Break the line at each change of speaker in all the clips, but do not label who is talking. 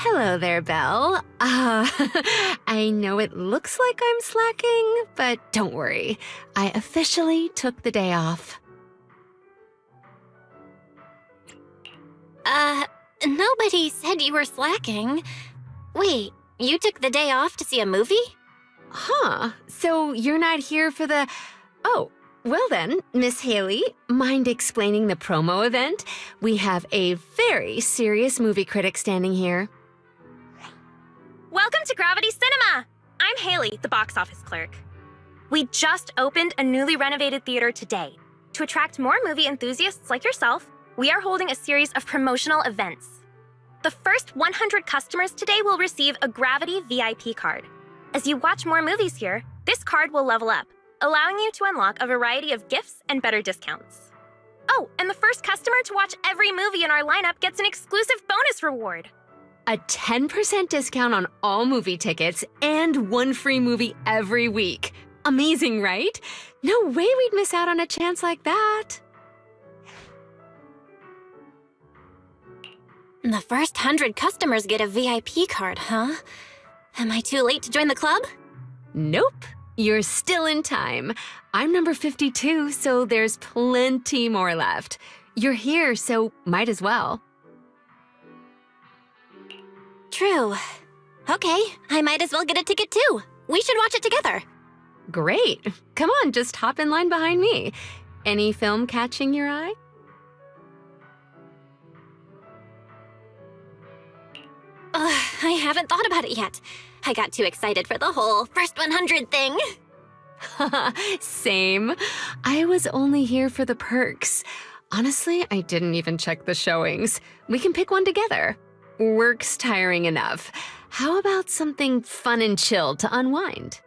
Hello there, Belle. I know it looks like I'm slacking, but don't worry. I officially took the day off.
Nobody said you were slacking. Wait, you took the day off to see a movie?
Huh, so you're not here for the... Oh, well then, Miss Haley, mind explaining the promo event? We have a very serious movie critic standing here.
Welcome to Gravity Cinema! I'm Haley, the box office clerk. We just opened a newly renovated theater today. To attract more movie enthusiasts like yourself, we are holding a series of promotional events. The first 100 customers today will receive a Gravity VIP card. As you watch more movies here, this card will level up, allowing you to unlock a variety of gifts and better discounts. Oh, and the first customer to watch every movie in our lineup gets an exclusive bonus reward.
A 10% discount on all movie tickets and one free movie every week. Amazing, right? No way we'd miss out on a chance like that.
The first 100 customers get a VIP card, huh? Am I too late to join the club?
Nope, you're still in time. I'm number 52, so there's plenty more left. You're here, so might as well.
True. Okay, I might as well get a ticket too. We should watch it together.
Great. Come on, just hop in line behind me. Any film catching your eye?
I haven't thought about it yet. I got too excited for the whole first 100 thing.
Same. I was only here for the perks. Honestly, I didn't even check the showings. We can pick one together. Work's tiring enough. How about something fun and chill to unwind?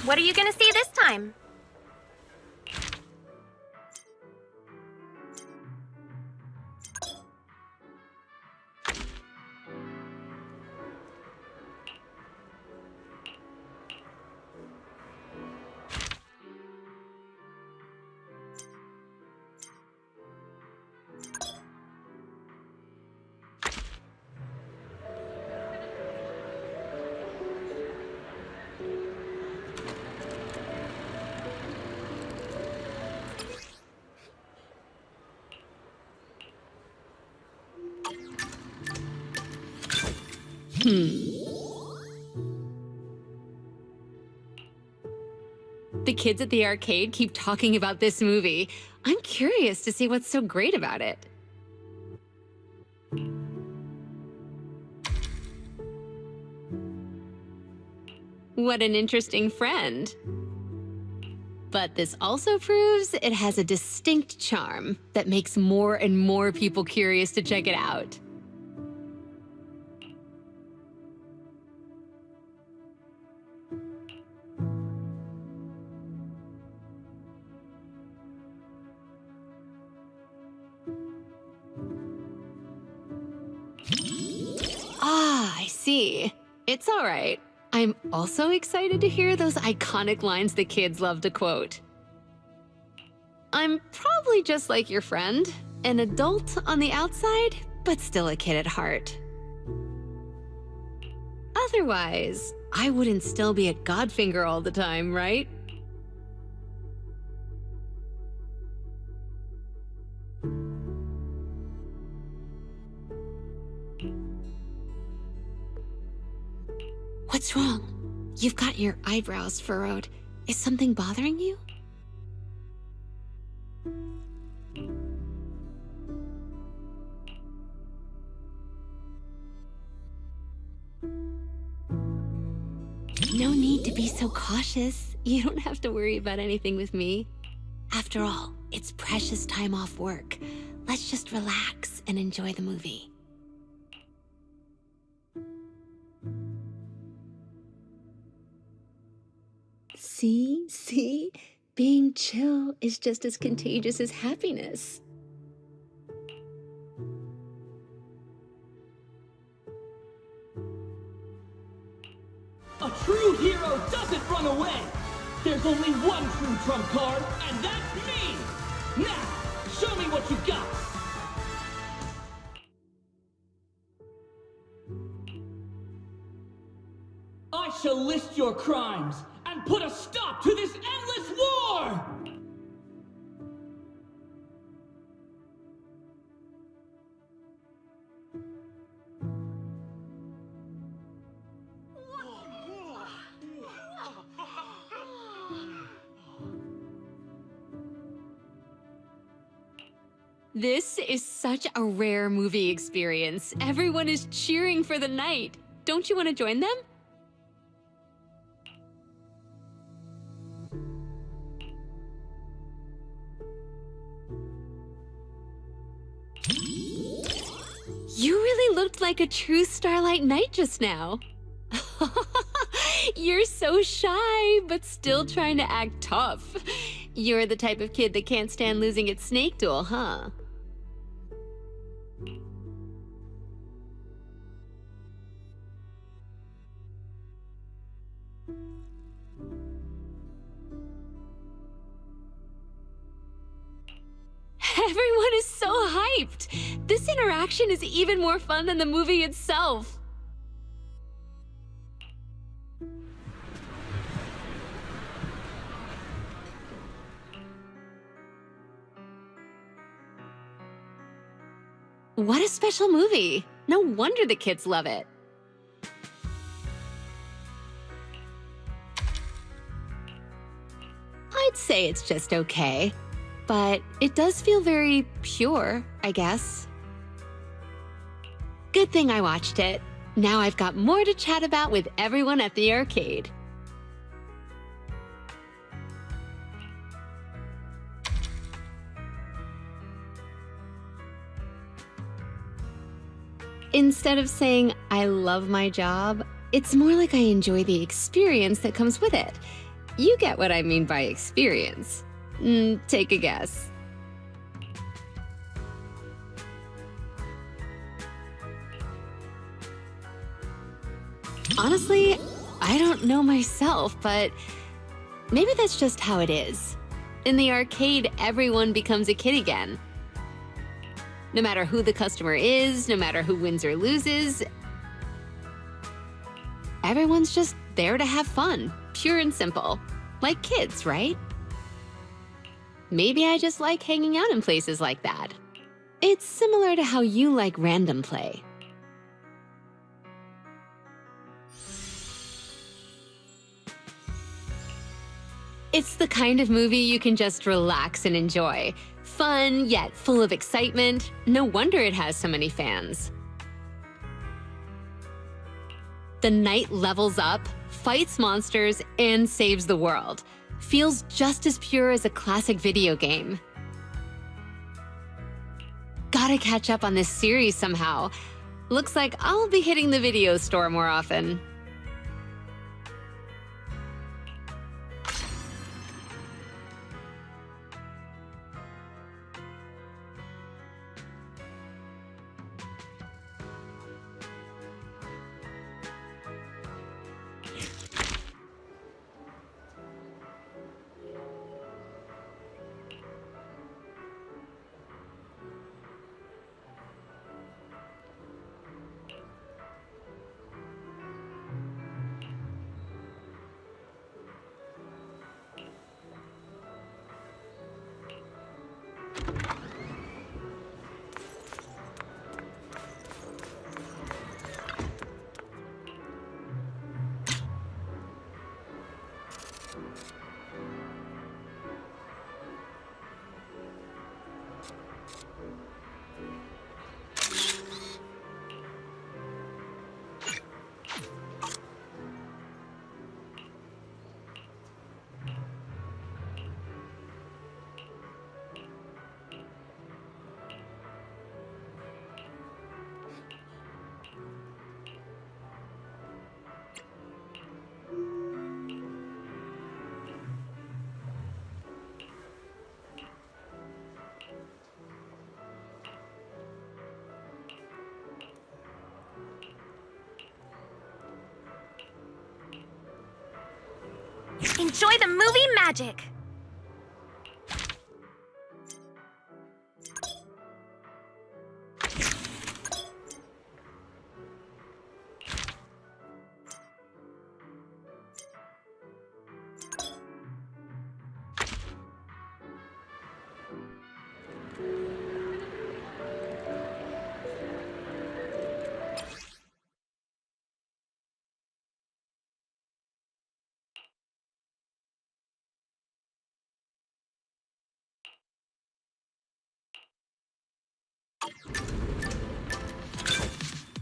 What are you gonna see this time?
The kids at the arcade keep talking about this movie. I'm curious to see what's so great about it. What an interesting friend. But this also proves it has a distinct charm that makes more and more people curious to check it out. I see. It's all right. I'm also excited to hear those iconic lines the kids love to quote. I'm probably just like your friend, an adult on the outside, but still a kid at heart. Otherwise, I wouldn't still be at Godfinger all the time, right? What's wrong? You've got your eyebrows furrowed. Is something bothering you? No need to be so cautious. You don't have to worry about anything with me. After all, it's precious time off work. Let's just relax and enjoy the movie. See? Being chill is just as contagious as happiness.
A true run away. There's only one true trump card, and that's me! Now, show me what you got! I shall list your crimes and put a stop to this endless war!
This is such a rare movie experience. Everyone is cheering for the night. Don't you want to join them? You really looked like a true Starlight Knight just now. You're so shy, but still trying to act tough. You're the type of kid that can't stand losing at Snake Duel, huh? Everyone is so hyped! This interaction is even more fun than the movie itself! What a special movie! No wonder the kids love it. I'd say it's just okay. But it does feel very pure, I guess. Good thing I watched it. Now I've got more to chat about with everyone at the arcade. Instead of saying, I love my job, it's more like I enjoy the experience that comes with it. You get what I mean by experience. Take a guess. Honestly, I don't know myself, but maybe that's just how it is. In the arcade, everyone becomes a kid again. No matter who the customer is, no matter who wins or loses, everyone's just there to have fun, pure and simple. Like kids, right? Maybe I just like hanging out in places like that. It's similar to how you like random play. It's the kind of movie you can just relax and enjoy. Fun, yet full of excitement. No wonder it has so many fans. The knight levels up, fights monsters, and saves the world. Feels just as pure as a classic video game. Gotta catch up on this series somehow. Looks like I'll be hitting the video store more often.
Enjoy the movie magic!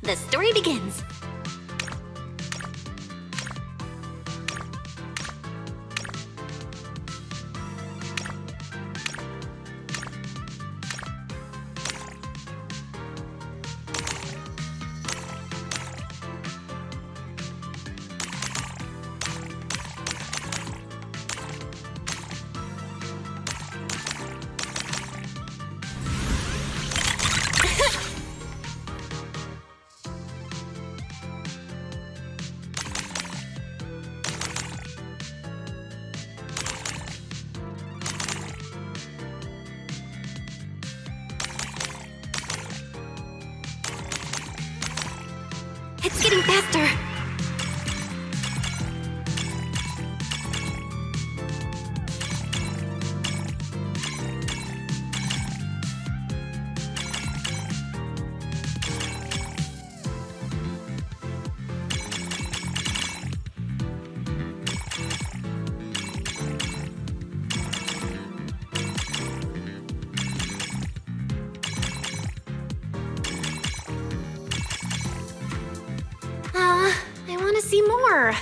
The story begins. It's getting faster. I want to see more.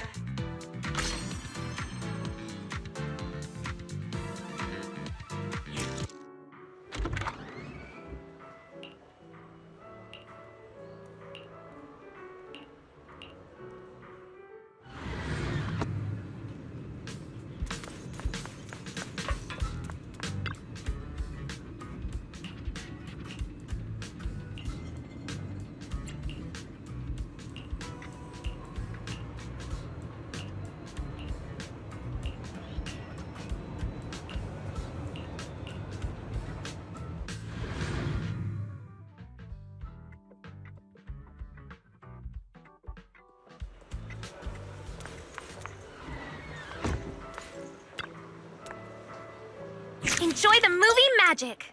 Enjoy the movie magic!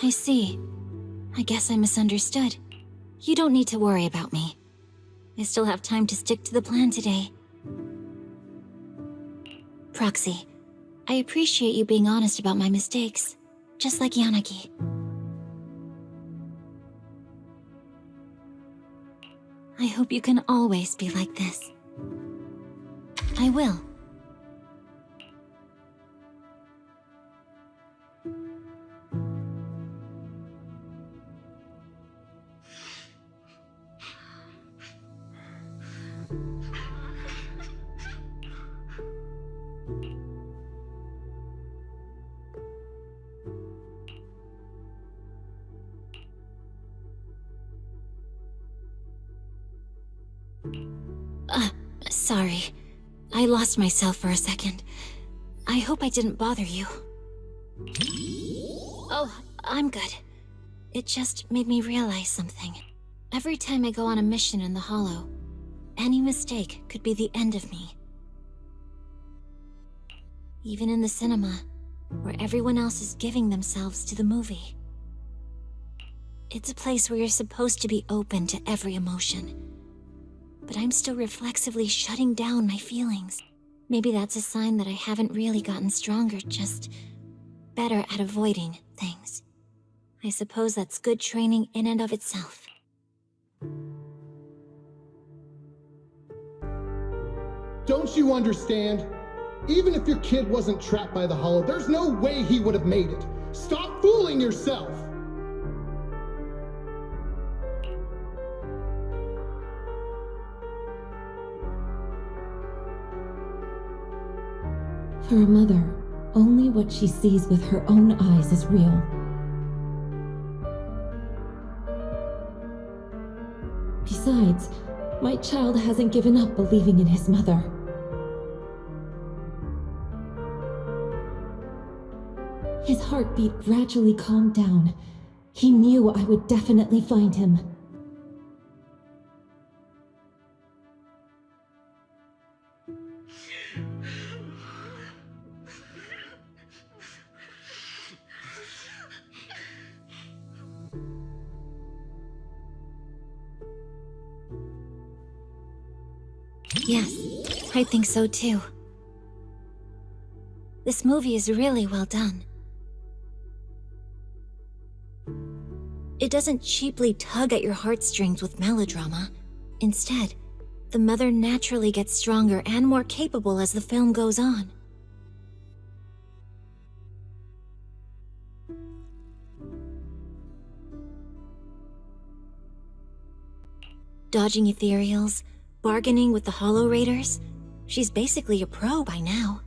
I see. I guess I misunderstood. You don't need to worry about me. I still have time to stick to the plan today. Proxy, I appreciate you being honest about my mistakes, just like Yanagi. I hope you can always be like this. I will. Sorry. I lost myself for a second. I hope I didn't bother you. Oh, I'm good. It just made me realize something. Every time I go on a mission in the Hollow, any mistake could be the end of me. Even in the cinema, where everyone else is giving themselves to the movie. It's a place where you're supposed to be open to every emotion. But I'm still reflexively shutting down my feelings. Maybe that's a sign that I haven't really gotten stronger, just better at avoiding things. I suppose that's good training in and of itself.
Don't you understand? Even if your kid wasn't trapped by the hollow, there's no way he would have made it. Stop fooling yourself!
For a mother, only what she sees with her own eyes is real. Besides, my child hasn't given up believing in his mother. His heartbeat gradually calmed down. He knew I would definitely find him.
Yes, I think so too. This movie is really well done. It doesn't cheaply tug at your heartstrings with melodrama. Instead, the mother naturally gets stronger and more capable as the film goes on. Dodging ethereals, bargaining with the Hollow Raiders, she's basically a pro by now.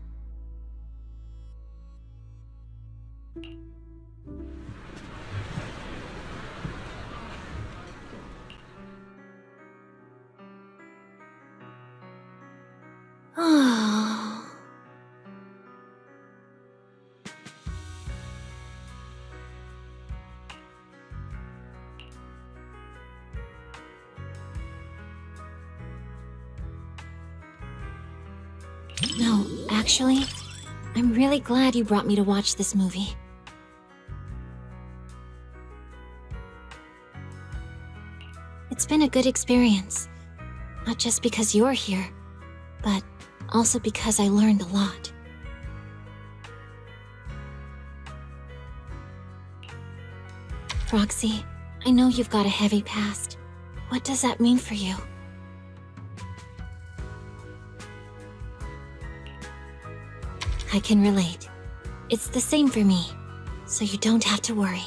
Oh. No, actually, I'm really glad you brought me to watch this movie. It's been a good experience. Not just because you're here, but also because I learned a lot. Roxy, I know you've got a heavy past. What does that mean for you? I can relate. It's the same for me, so you don't have to worry.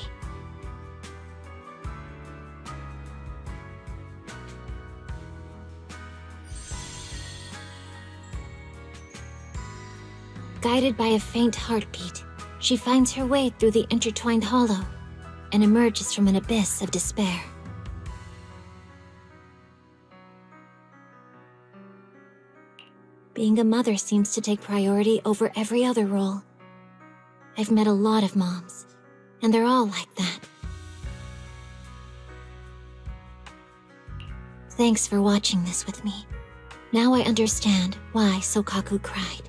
Guided by a faint heartbeat, she finds her way through the intertwined hollow and emerges from an abyss of despair. Being a mother seems to take priority over every other role. I've met a lot of moms, and they're all like that. Thanks for watching this with me. Now I understand why Sokaku cried.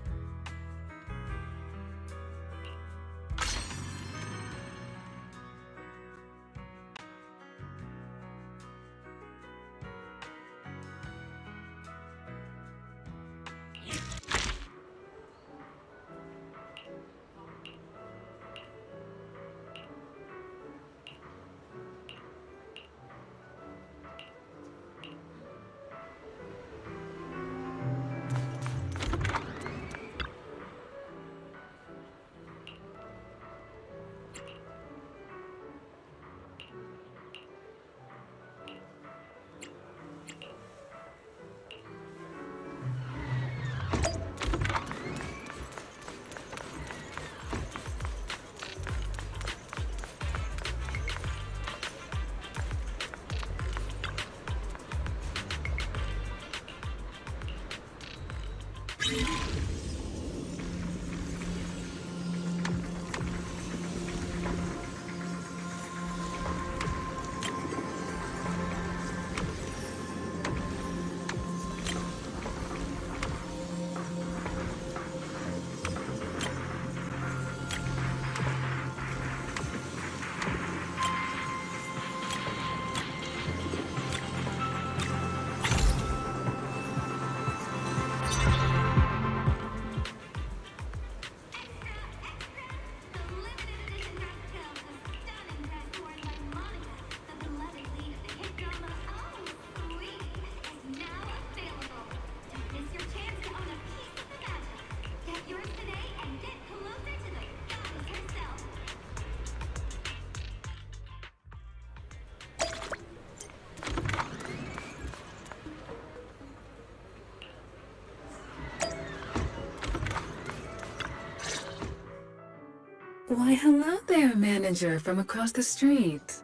Why, hello there, manager from across the street.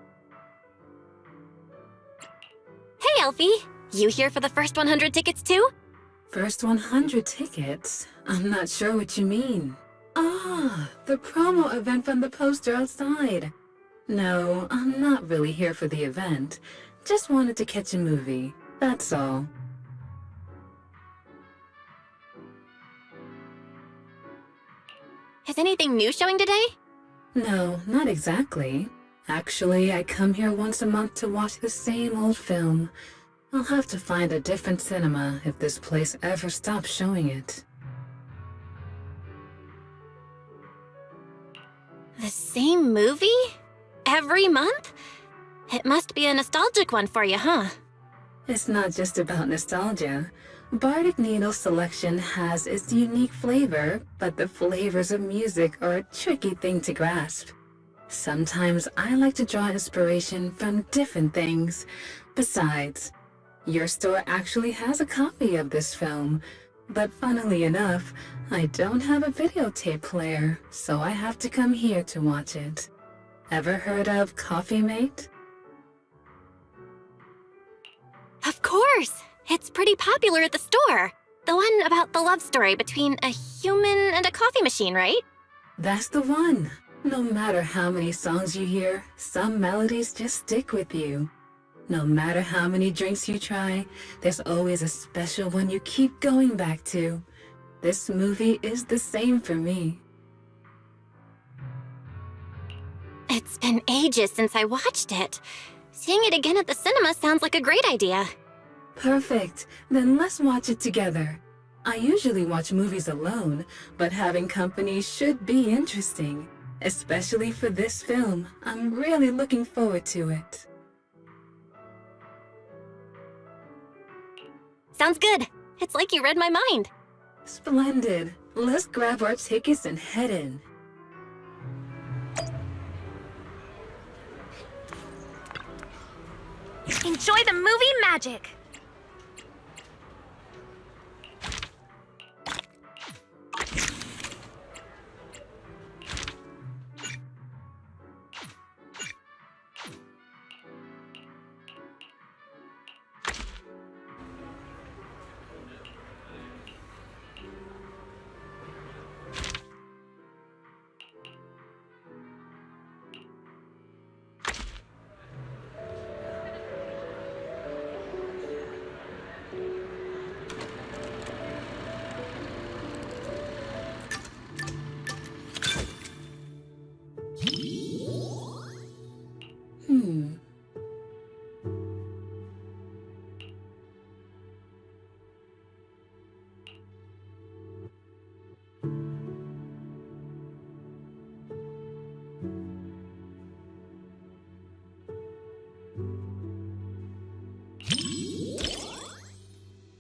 Hey, Elfie! You here for the first 100 tickets too?
First 100 tickets? I'm not sure what you mean. Ah, the promo event from the poster outside. No, I'm not really here for the event. Just wanted to catch a movie, that's all.
Is anything new showing today?
No, not exactly. Actually, I come here once a month to watch the same old film. I'll have to find a different cinema if this place ever stops showing it.
The same movie? Every month? It must be a nostalgic one for you, huh?
It's not just about nostalgia. Bardic Needle's selection has its unique flavor, but the flavors of music are a tricky thing to grasp. Sometimes I like to draw inspiration from different things. Besides, your store actually has a copy of this film, but funnily enough, I don't have a videotape player, so I have to come here to watch it. Ever heard of Coffee Mate?
Of course! It's pretty popular at the store. The one about the love story between a human and a coffee machine, right?
That's the one. No matter how many songs you hear, some melodies just stick with you. No matter how many drinks you try, there's always a special one you keep going back to. This movie is the same for me.
It's been ages since I watched it. Seeing it again at the cinema sounds like a great idea.
Perfect. Then let's watch it together. I usually watch movies alone, but having company should be interesting. Especially for this film. I'm really looking forward to it.
Sounds good. It's like you read my mind.
Splendid. Let's grab our tickets and head in.
Enjoy the movie magic!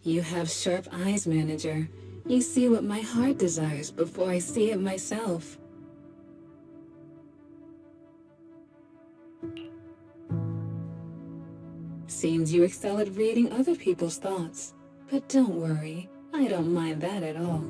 You have sharp eyes, manager. You see what my heart desires before I see it myself. Seems you excel at reading other people's thoughts. But don't worry, I don't mind that at all.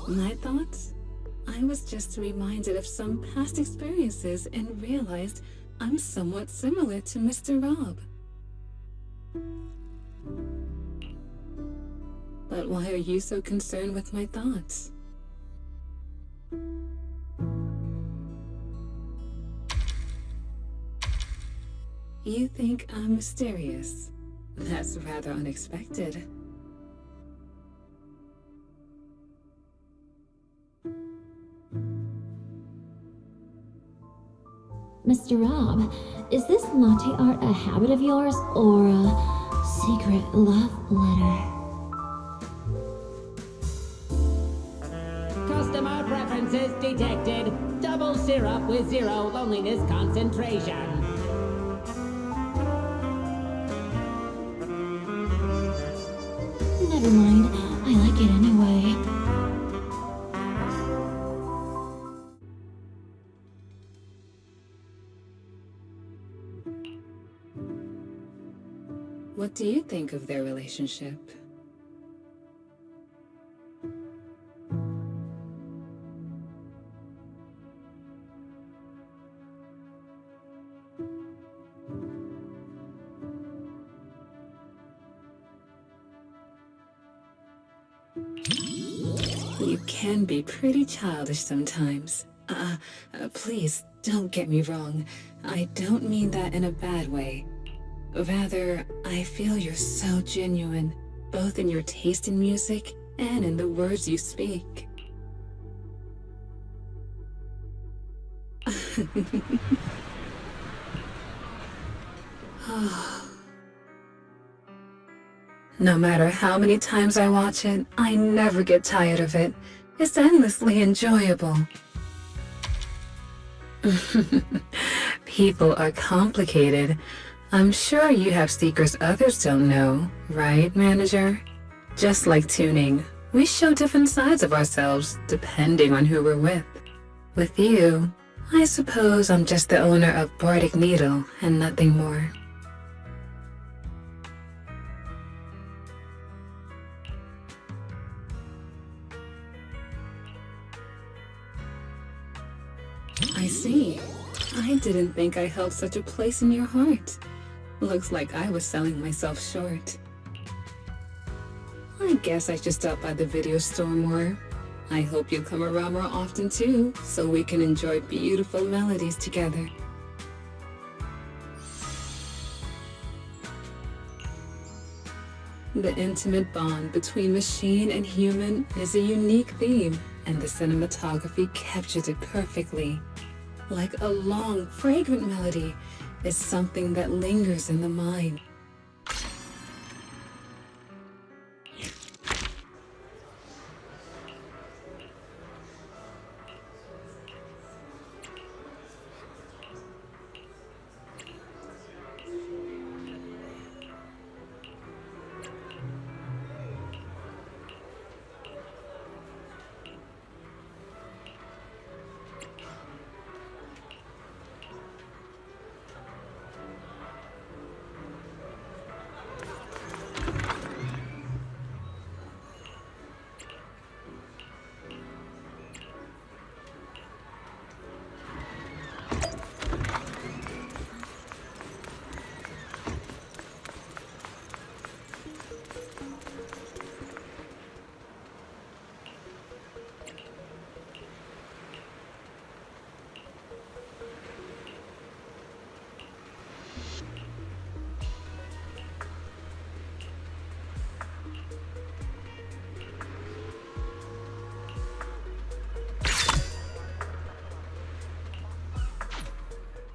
My thoughts? I was just reminded of some past experiences and realized I'm somewhat similar to Mr. Rob. But why are you so concerned with my thoughts? You think I'm mysterious? That's rather unexpected.
Mr. Rob, is this latte art a habit of yours or a secret love letter?
Costa
Customer preferences detected. Double syrup with 0 loneliness concentration.
Never mind. I like it anyway.
What do you think of their relationship? You can be pretty childish sometimes. Please, don't get me wrong. I don't mean that in a bad way. Rather, I feel you're so genuine, both in your taste in music and in the words you speak. No matter how many times I watch it, I never get tired of it. It's endlessly enjoyable. People are complicated. I'm sure you have secrets others don't know, right, manager? Just like tuning, we show different sides of ourselves depending on who we're with. With you, I suppose I'm just the owner of Bardic Needle and nothing more. I see. I didn't think I held such a place in your heart. Looks like I was selling myself short. I guess I should stop by the video store more. I hope you'll come around more often too, so we can enjoy beautiful melodies together. The intimate bond between machine and human is a unique theme, and the cinematography captures it perfectly. Like a long, fragrant melody, it's something that lingers in the mind.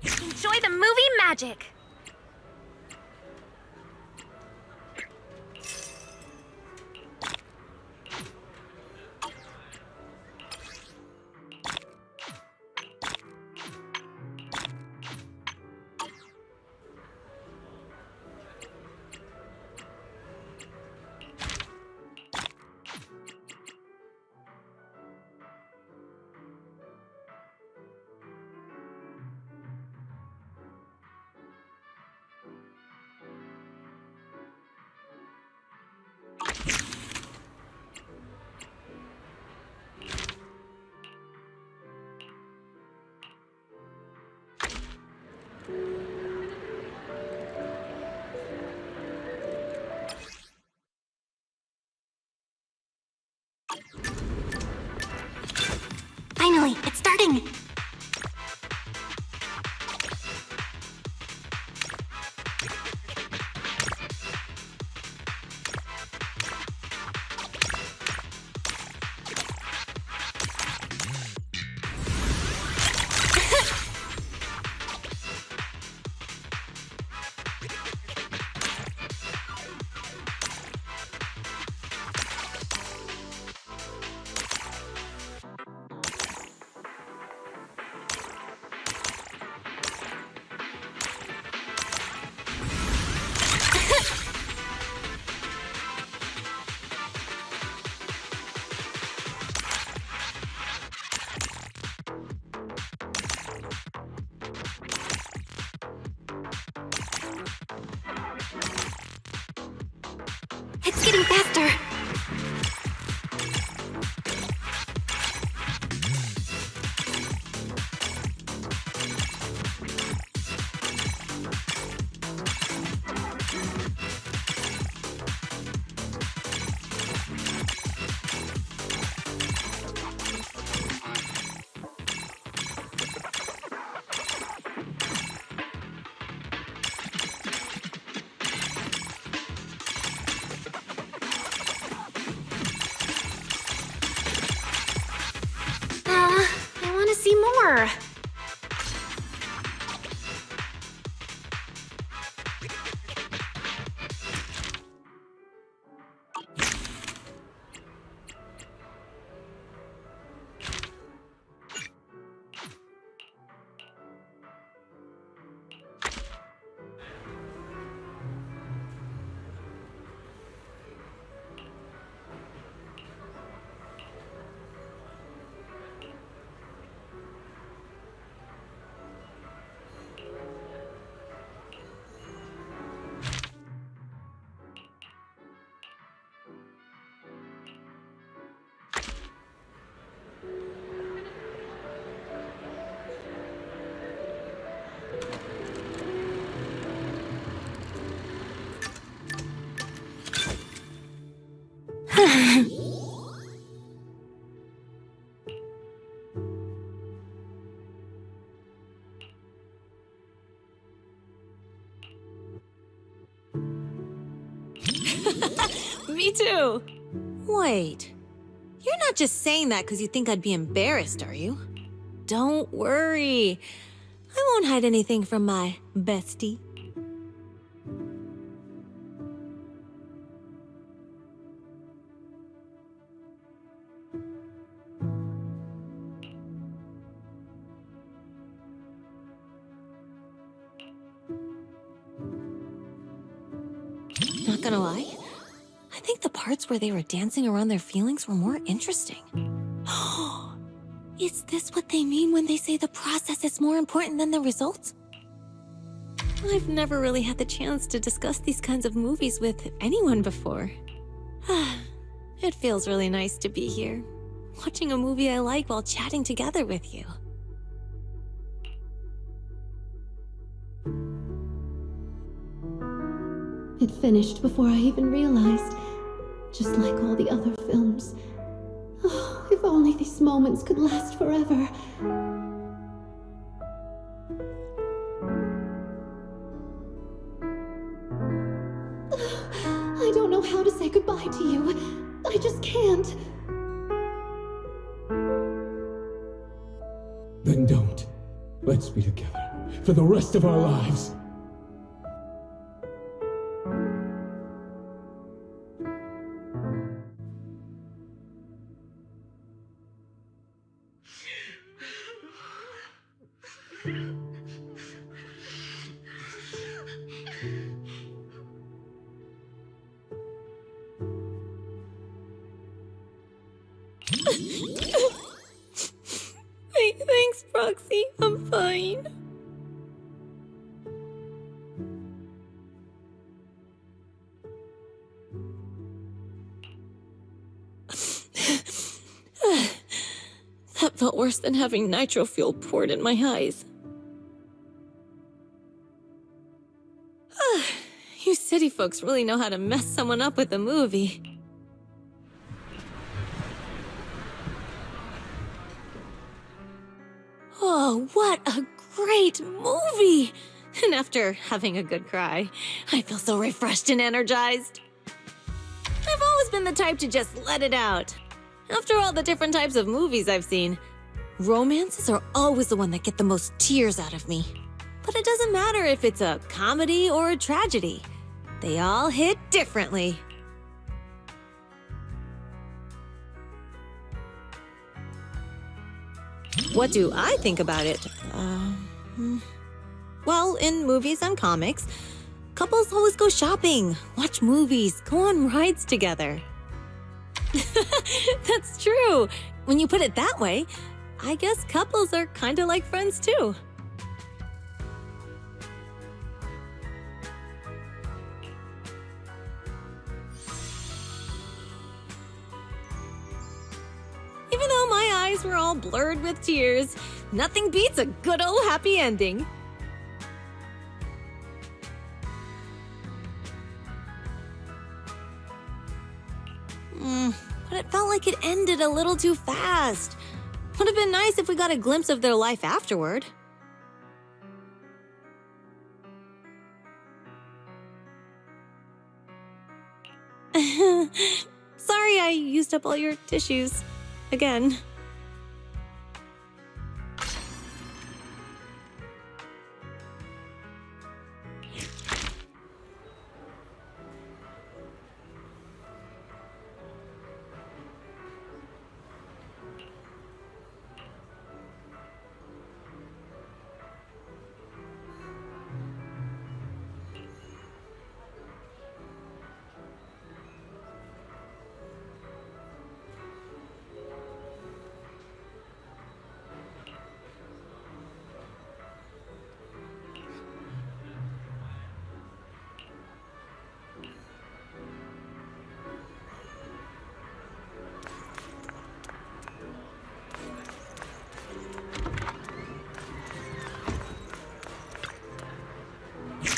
Enjoy the movie magic!
Finally, it's starting!
It's getting faster. I want to see more.
Me too. Wait, you're not just saying that because you think I'd be embarrassed, are you? Don't worry. I won't hide anything from my bestie. Not gonna lie, I think the parts where they were dancing around their feelings were more interesting. Is this what they mean when they say the process is more important than the results? I've never really had the chance to discuss these kinds of movies with anyone before. It feels really nice to be here, watching a movie I like while chatting together with you.
It finished before I even realized, just like all the other films. Oh, if only these moments could last forever. I don't know how to say goodbye to you. I just can't.
Then don't. Let's be together for the rest of our lives.
Thanks, Proxy. I'm fine. That felt worse than having nitro fuel poured in my eyes. You city folks really know how to mess someone up with a movie. Oh, what a great movie! And after having a good cry, I feel so refreshed and energized. I've always been the type to just let it out. After all the different types of movies I've seen, romances are always the one that get the most tears out of me. But it doesn't matter if it's a comedy or a tragedy. They all hit differently. What do I think about it? Well, in movies and comics, couples always go shopping, watch movies, go on rides together. That's true. When you put it that way, I guess couples are kind of like friends too. eyes were all blurred with tears. Nothing beats a good old happy ending. But it felt like it ended a little too fast. Would have been nice if we got a glimpse of their life afterward. Sorry I used up all your tissues. Again.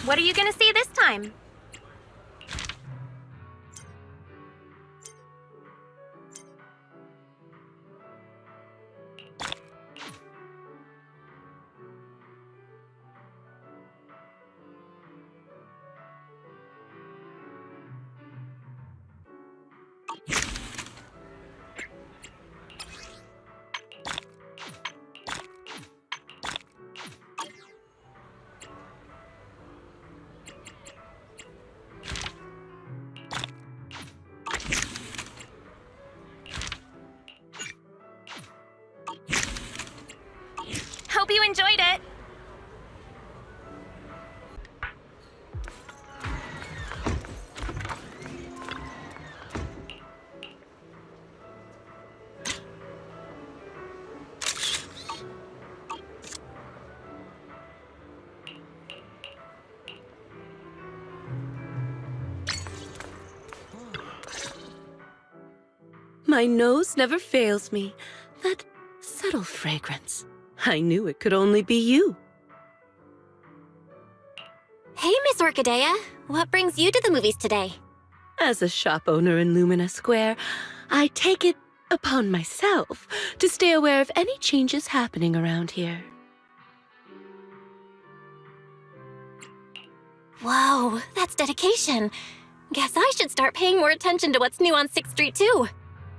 What are you gonna see this time? Hope you enjoyed it.
My nose never fails me. That subtle fragrance. I knew it could only be you.
Hey, Miss Orchidea. What brings you to the movies today?
As a shop owner in Lumina Square, I take it upon myself to stay aware of any changes happening around here.
Whoa, that's dedication. Guess I should start paying more attention to what's new on 6th Street, too.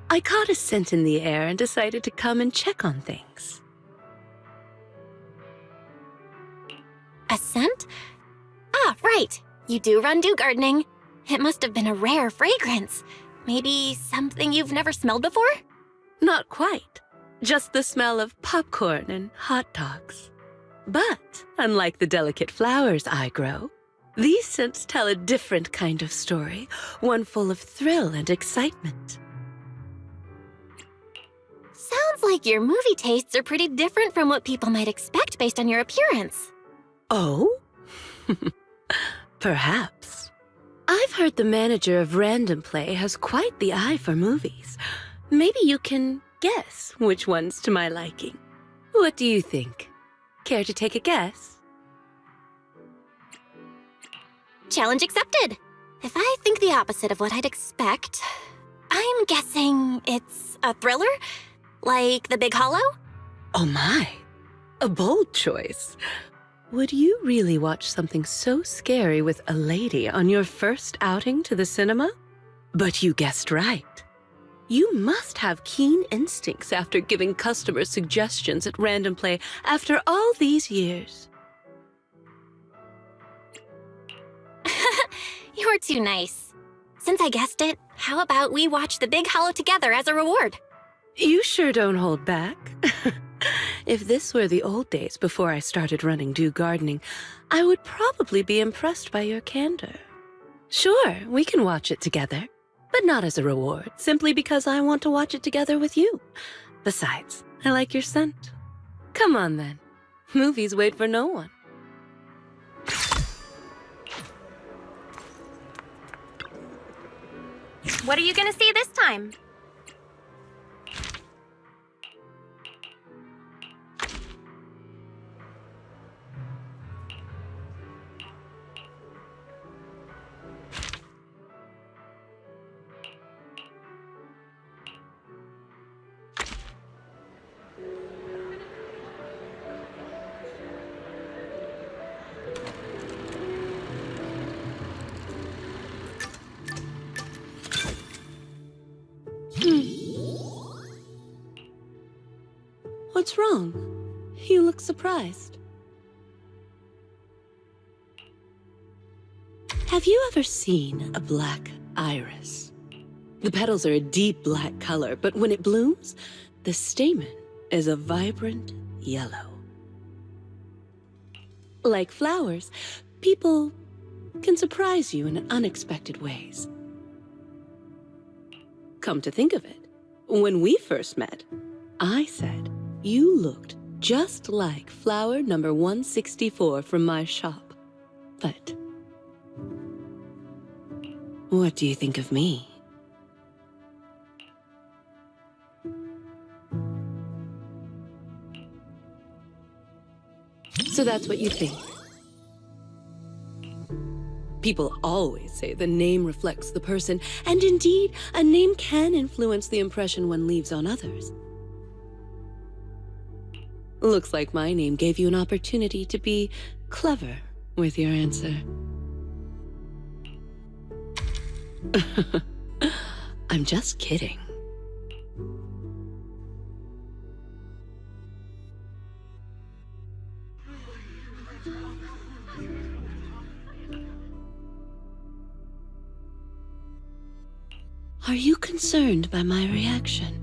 I caught a scent in the air and decided to come and check on things.
A scent? Ah, right. You do run dew gardening. It must have been a rare fragrance. Maybe something you've never smelled before?
Not quite. Just the smell of popcorn and hot dogs. But, unlike the delicate flowers I grow, these scents tell a different kind of story, one full of thrill and excitement.
Sounds like your movie tastes are pretty different from what people might expect based on your appearance.
Oh? Perhaps. I've heard the manager of Random Play has quite the eye for movies. Maybe you can guess which one's to my liking. What do you think? Care to take a guess?
Challenge accepted. If I think the opposite of what I'd expect, I'm guessing it's a thriller? Like The Big Hollow?
Oh my, a bold choice. Would you really watch something so scary with a lady on your first outing to the cinema? But you guessed right. You must have keen instincts after giving customers suggestions at Random Play after all these years.
You're too nice. Since I guessed it, how about we watch The Big Hollow together as a reward?
You sure don't hold back. If this were the old days before I started running dew gardening, I would probably be impressed by your candor. Sure, we can watch it together, but not as a reward, simply because I want to watch it together with you. Besides, I like your scent. Come on then. Movies wait for no one.
What are you gonna see this time?
What's wrong? You look surprised. Have you ever seen a black iris? The petals are a deep black color, but when it blooms, the stamen is a vibrant yellow. Like flowers, people can surprise you in unexpected ways. Come to think of it, when we first met, I said you looked just like flower number 164 from my shop. But what do you think of me? So that's what you think. People always say the name reflects the person, and indeed, a name can influence the impression one leaves on others. Looks like my name gave you an opportunity to be clever with your answer. I'm just kidding. Are you concerned by my reaction?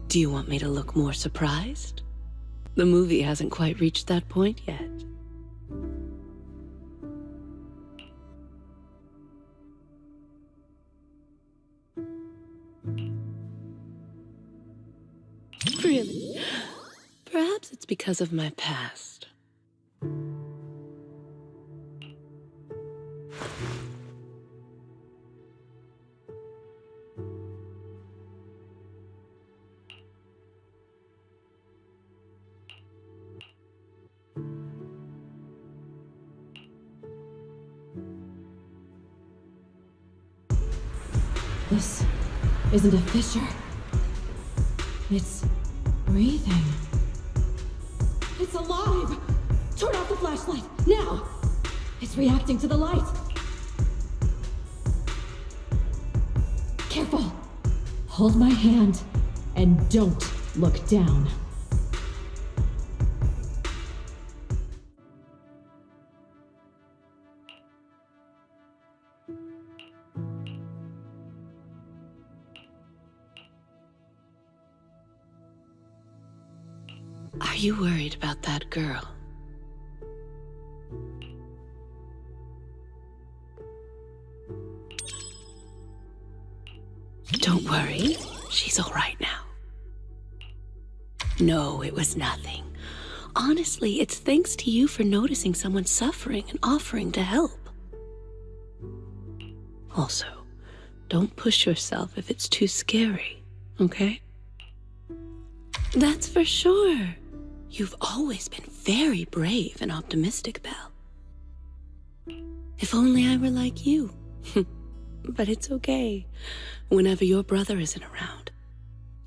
Do you want me to look more surprised? The movie hasn't quite reached that point yet. Really? Perhaps it's because of my past.
This isn't a fissure. It's breathing. It's alive! Turn off the flashlight, now! It's reacting to the light. Careful! Hold my hand and don't look down.
Are you worried about that girl? Don't worry, she's all right now. No, it was nothing. Honestly, it's thanks to you for noticing someone suffering and offering to help. Also, don't push yourself if it's too scary, okay? That's for sure. You've always been very brave and optimistic, Belle. If only I were like you. But it's okay. Whenever your brother isn't around,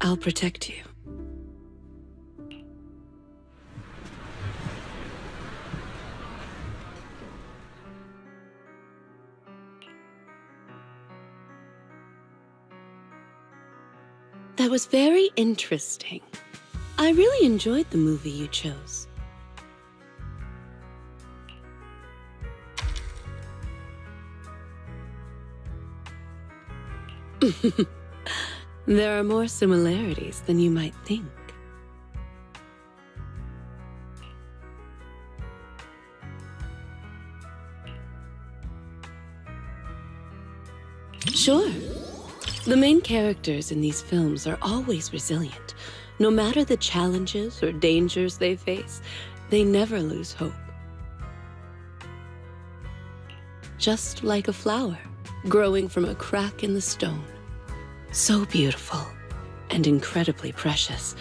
I'll protect you. That was very interesting. I really enjoyed the movie you chose. There are more similarities than you might think. Sure. The main characters in these films are always resilient. No matter the challenges or dangers they face, they never lose hope. Just like a flower growing from a crack in the stone. So beautiful and incredibly precious.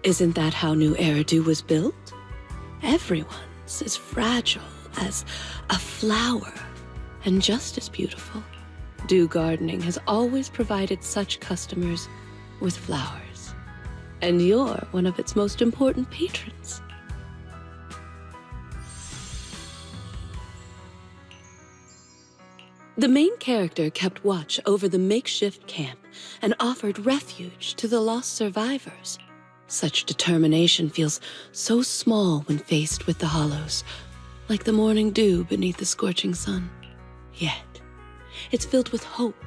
Isn't that how New Eridu was built? Everyone's as fragile as a flower and just as beautiful. Do Gardening has always provided such customers with flowers. And you're one of its most important patrons. The main character kept watch over the makeshift camp and offered refuge to the lost survivors. Such determination feels so small when faced with the hollows, like the morning dew beneath the scorching sun. Yet, it's filled with hope,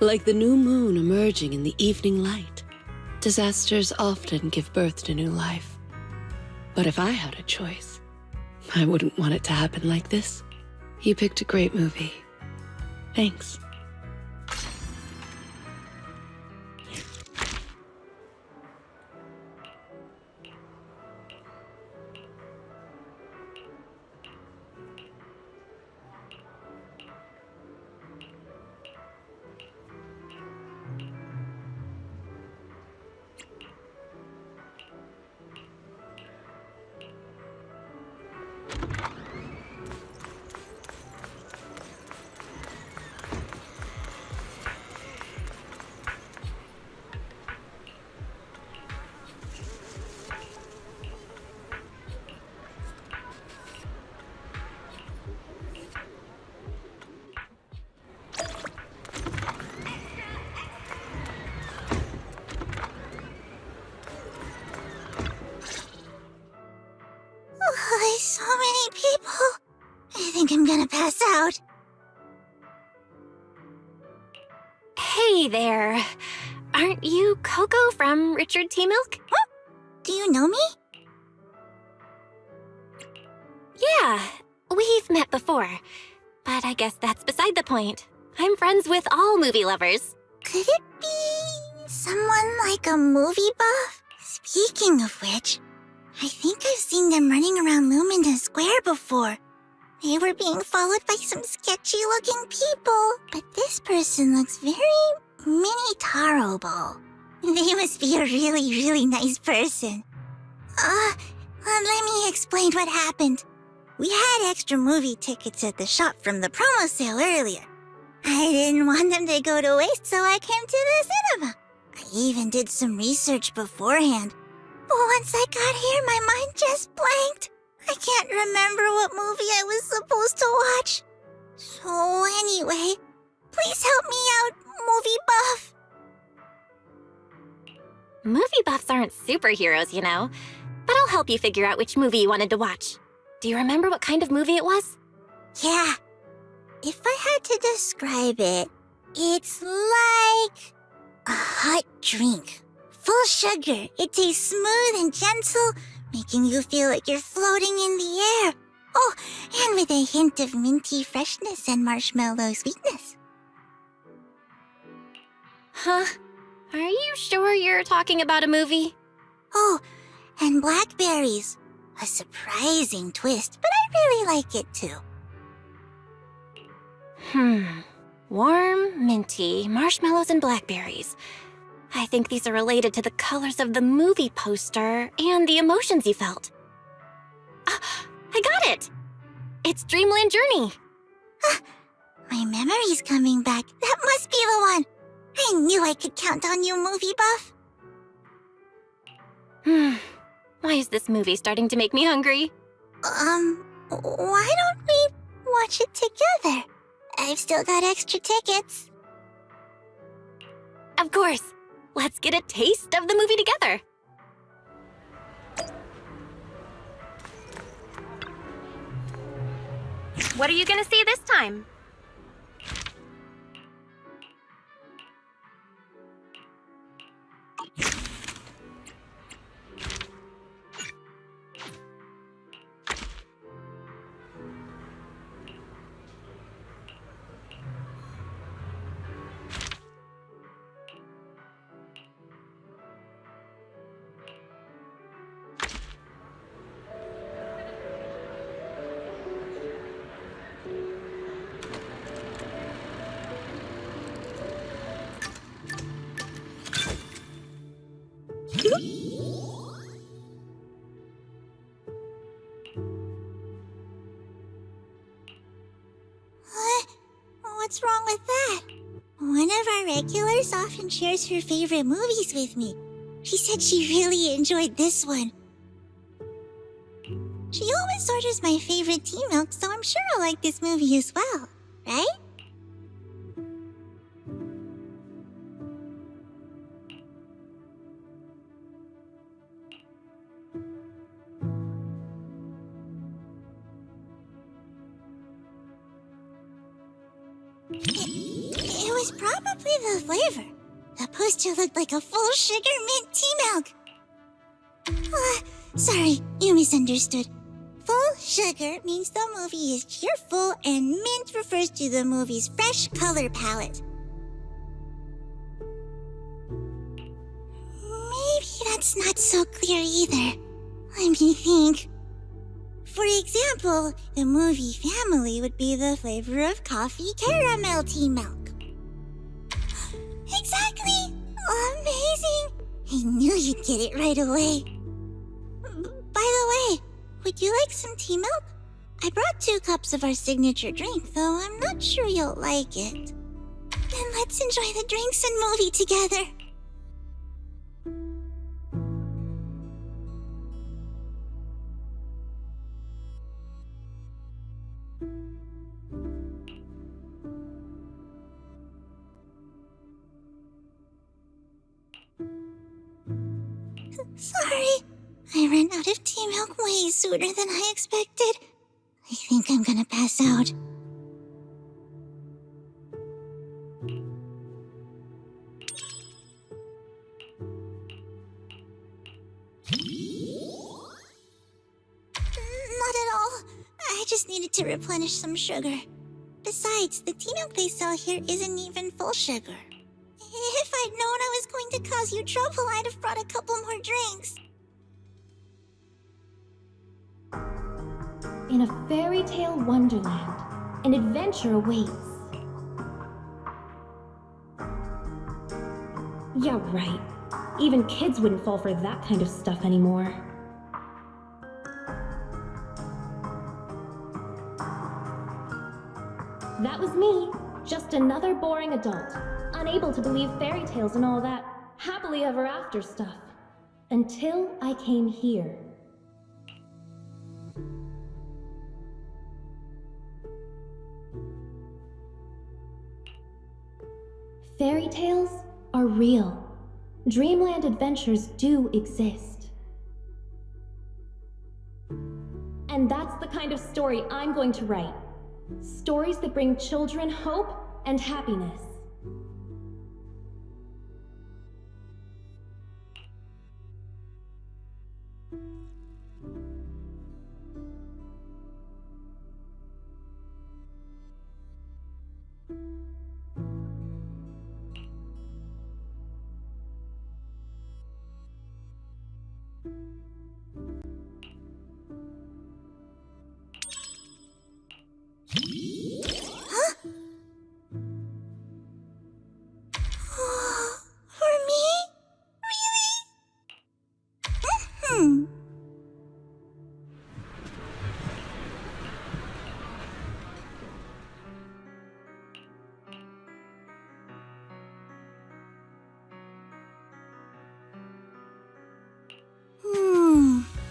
like the new moon emerging in the evening light. Disasters often give birth to new life. But if I had a choice, I wouldn't want it to happen like this. You picked a great movie. Thanks.
So many people. I think I'm gonna pass out.
Hey there. Aren't you Coco from Richard T. Milk?
Huh? Do you know me?
Yeah, we've met before. But I guess that's beside the point. I'm friends with all movie lovers.
Could it be someone like a movie buff? Speaking of which, I think I've seen them running around Lumina Square before. They were being followed by some sketchy-looking people. But this person looks very mini-tarable. They must be a really, really nice person. Let me explain what happened. We had extra movie tickets at the shop from the promo sale earlier. I didn't want them to go to waste, so I came to the cinema. I even did some research beforehand. But once I got here, my mind just blanked. I can't remember what movie I was supposed to watch. So anyway, please help me out, movie buff.
Movie buffs aren't superheroes, you know. But I'll help you figure out which movie you wanted to watch. Do you remember what kind of movie it was?
Yeah. If I had to describe it, it's like a hot drink. Full sugar. It tastes smooth and gentle, making you feel like you're floating in the air. Oh, and with a hint of minty freshness and marshmallow sweetness.
Huh? Are you sure you're talking about a movie?
Oh, and blackberries. A surprising twist, but I really like it too.
Warm, minty, marshmallows, and blackberries. I think these are related to the colors of the movie poster and the emotions you felt. I got it! It's Dreamland Journey.
My memory's coming back. That must be the one. I knew I could count on you, movie buff.
Why is this movie starting to make me hungry?
Why don't we watch it together? I've still got extra tickets.
Of course. Let's get a taste of the movie together. What are you gonna see this time?
What's wrong with that? One of our regulars often shares her favorite movies with me. She said she really enjoyed this one. She always orders my favorite tea milk, so I'm sure I'll like this movie as well, right? It was probably the flavor. The poster looked like a full sugar mint tea milk. Sorry, you misunderstood. Full sugar means the movie is cheerful, and mint refers to the movie's fresh color palette. Maybe that's not so clear either. Let me think. For example, the movie Family would be the flavor of coffee caramel tea milk. Exactly! Amazing! I knew you'd get it right away. By the way, would you like some tea milk? I brought 2 cups of our signature drink, though I'm not sure you'll like it. Then let's enjoy the drinks and movie together. Sorry, I ran out of tea milk way sooner than I expected. I think I'm gonna pass out. Not at all. I just needed to replenish some sugar. Besides, the tea milk they sell here isn't even full sugar. If I'd known I was going to cause you trouble, I'd have brought a couple more drinks.
In a fairy tale wonderland, an adventure awaits. Yeah, right. Even kids wouldn't fall for that kind of stuff anymore. That was me, just another boring adult, unable to believe fairy tales and all that happily ever after stuff. Until I came here. Fairy tales are real. Dreamland adventures do exist. And that's the kind of story I'm going to write. Stories that bring children hope and happiness.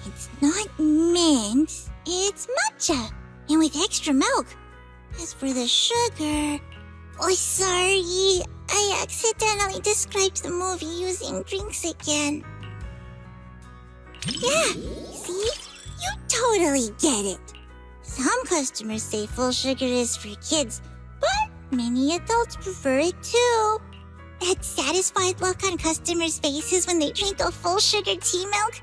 It's not mint, it's matcha, and with extra milk. As for the sugar... Oh, sorry, I accidentally described the movie using drinks again. Yeah, see? You totally get it. Some customers say full sugar is for kids, but many adults prefer it too. That satisfied look on customers' faces when they drink the full sugar tea milk.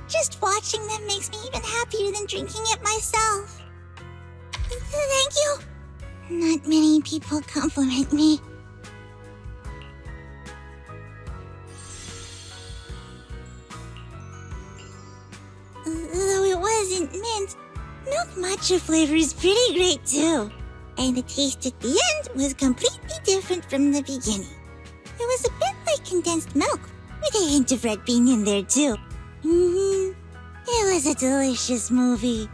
Just watching them makes me even happier than drinking it myself. Thank you. Not many people compliment me. Though it wasn't mint, milk matcha flavor is pretty great too. And the taste at the end was completely different from the beginning. It was a bit like condensed milk, with a hint of red bean in there too. It was a delicious movie.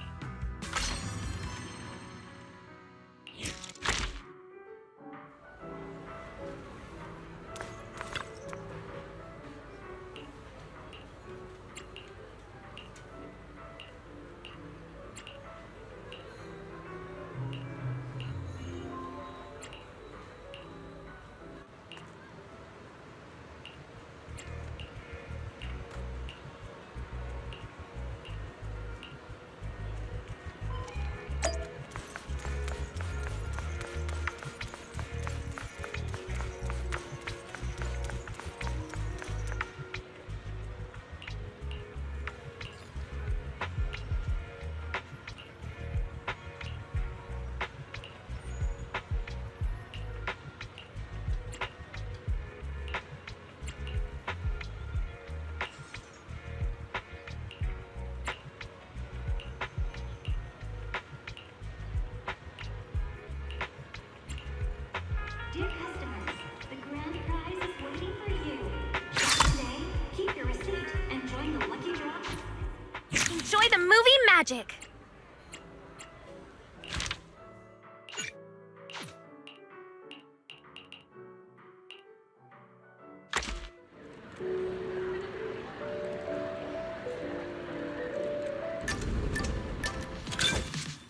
magic.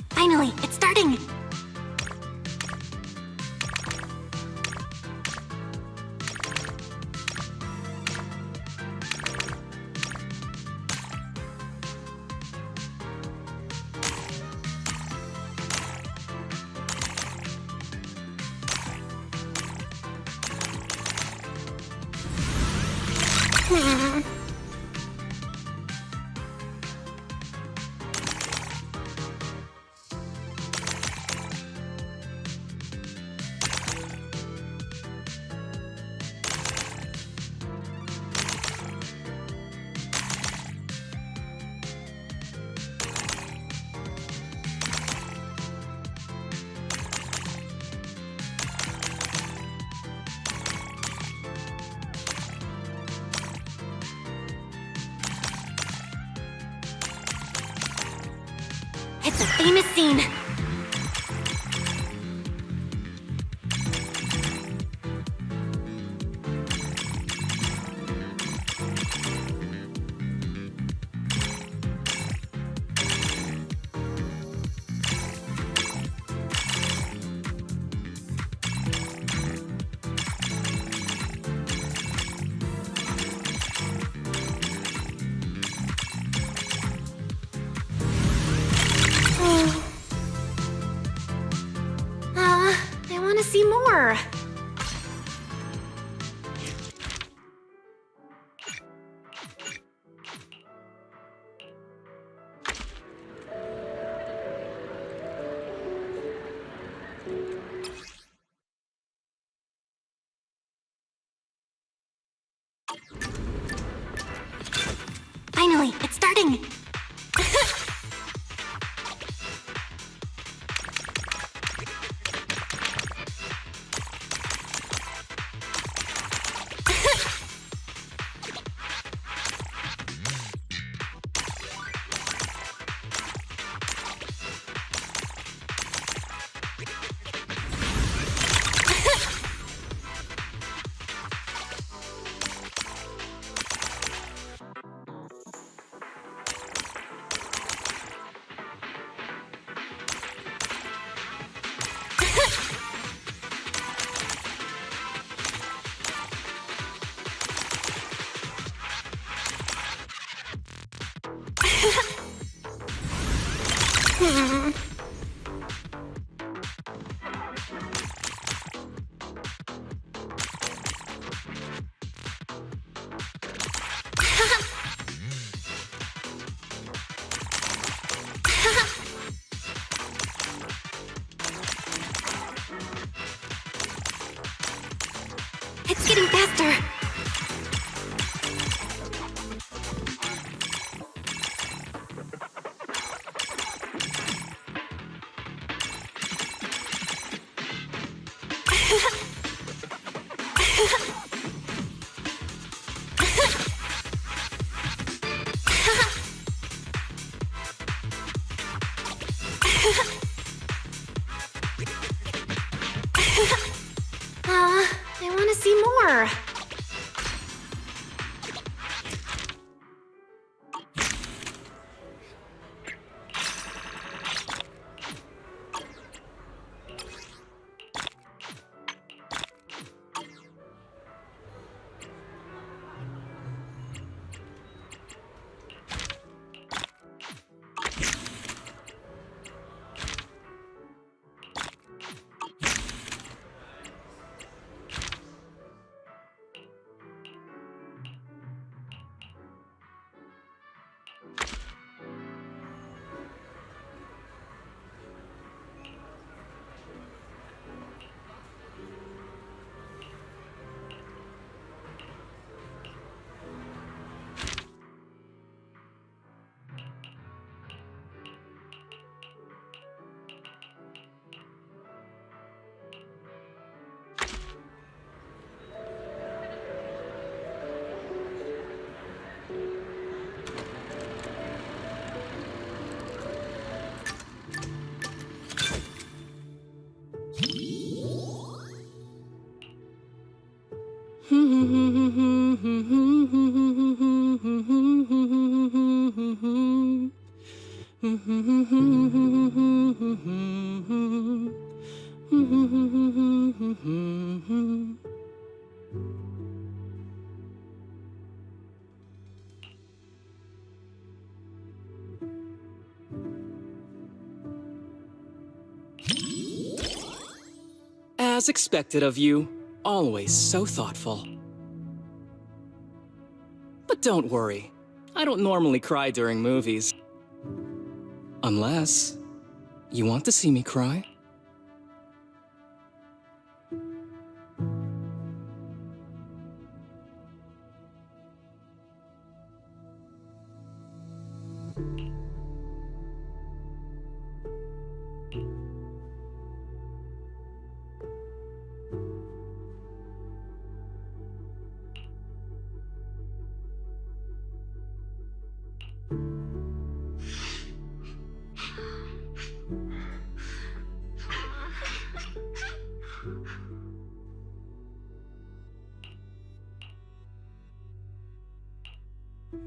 Finally, it's starting! It's a famous scene.
I want to see more.
Finally, it's starting! It's getting faster!
I want to see more.
As expected of you, always so thoughtful. But don't worry, I don't normally cry during movies. Unless you want to see me cry.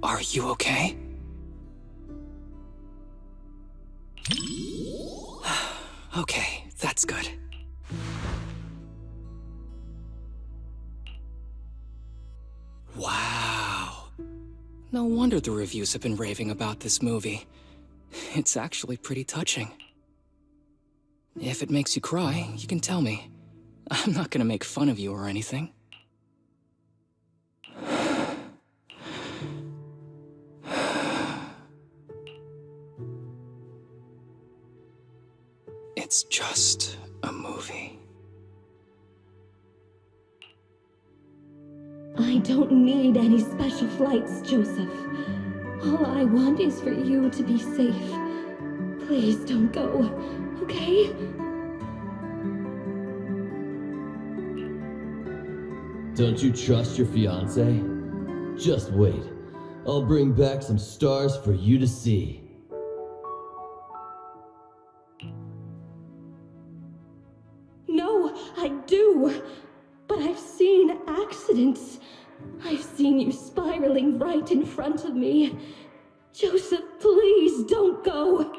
Are you okay? Okay, that's good. Wow. No wonder the reviews have been raving about this movie. It's actually pretty touching. If it makes you cry, you can tell me. I'm not gonna make fun of you or anything. It's just a movie.
I don't need any special flights, Joseph. All I want is for you to be safe. Please don't go, okay?
Don't you trust your fiancé? Just wait. I'll bring back some stars for you to see.
No, I do. But I've seen accidents. I've seen you spiraling right in front of me. Joseph, please don't go.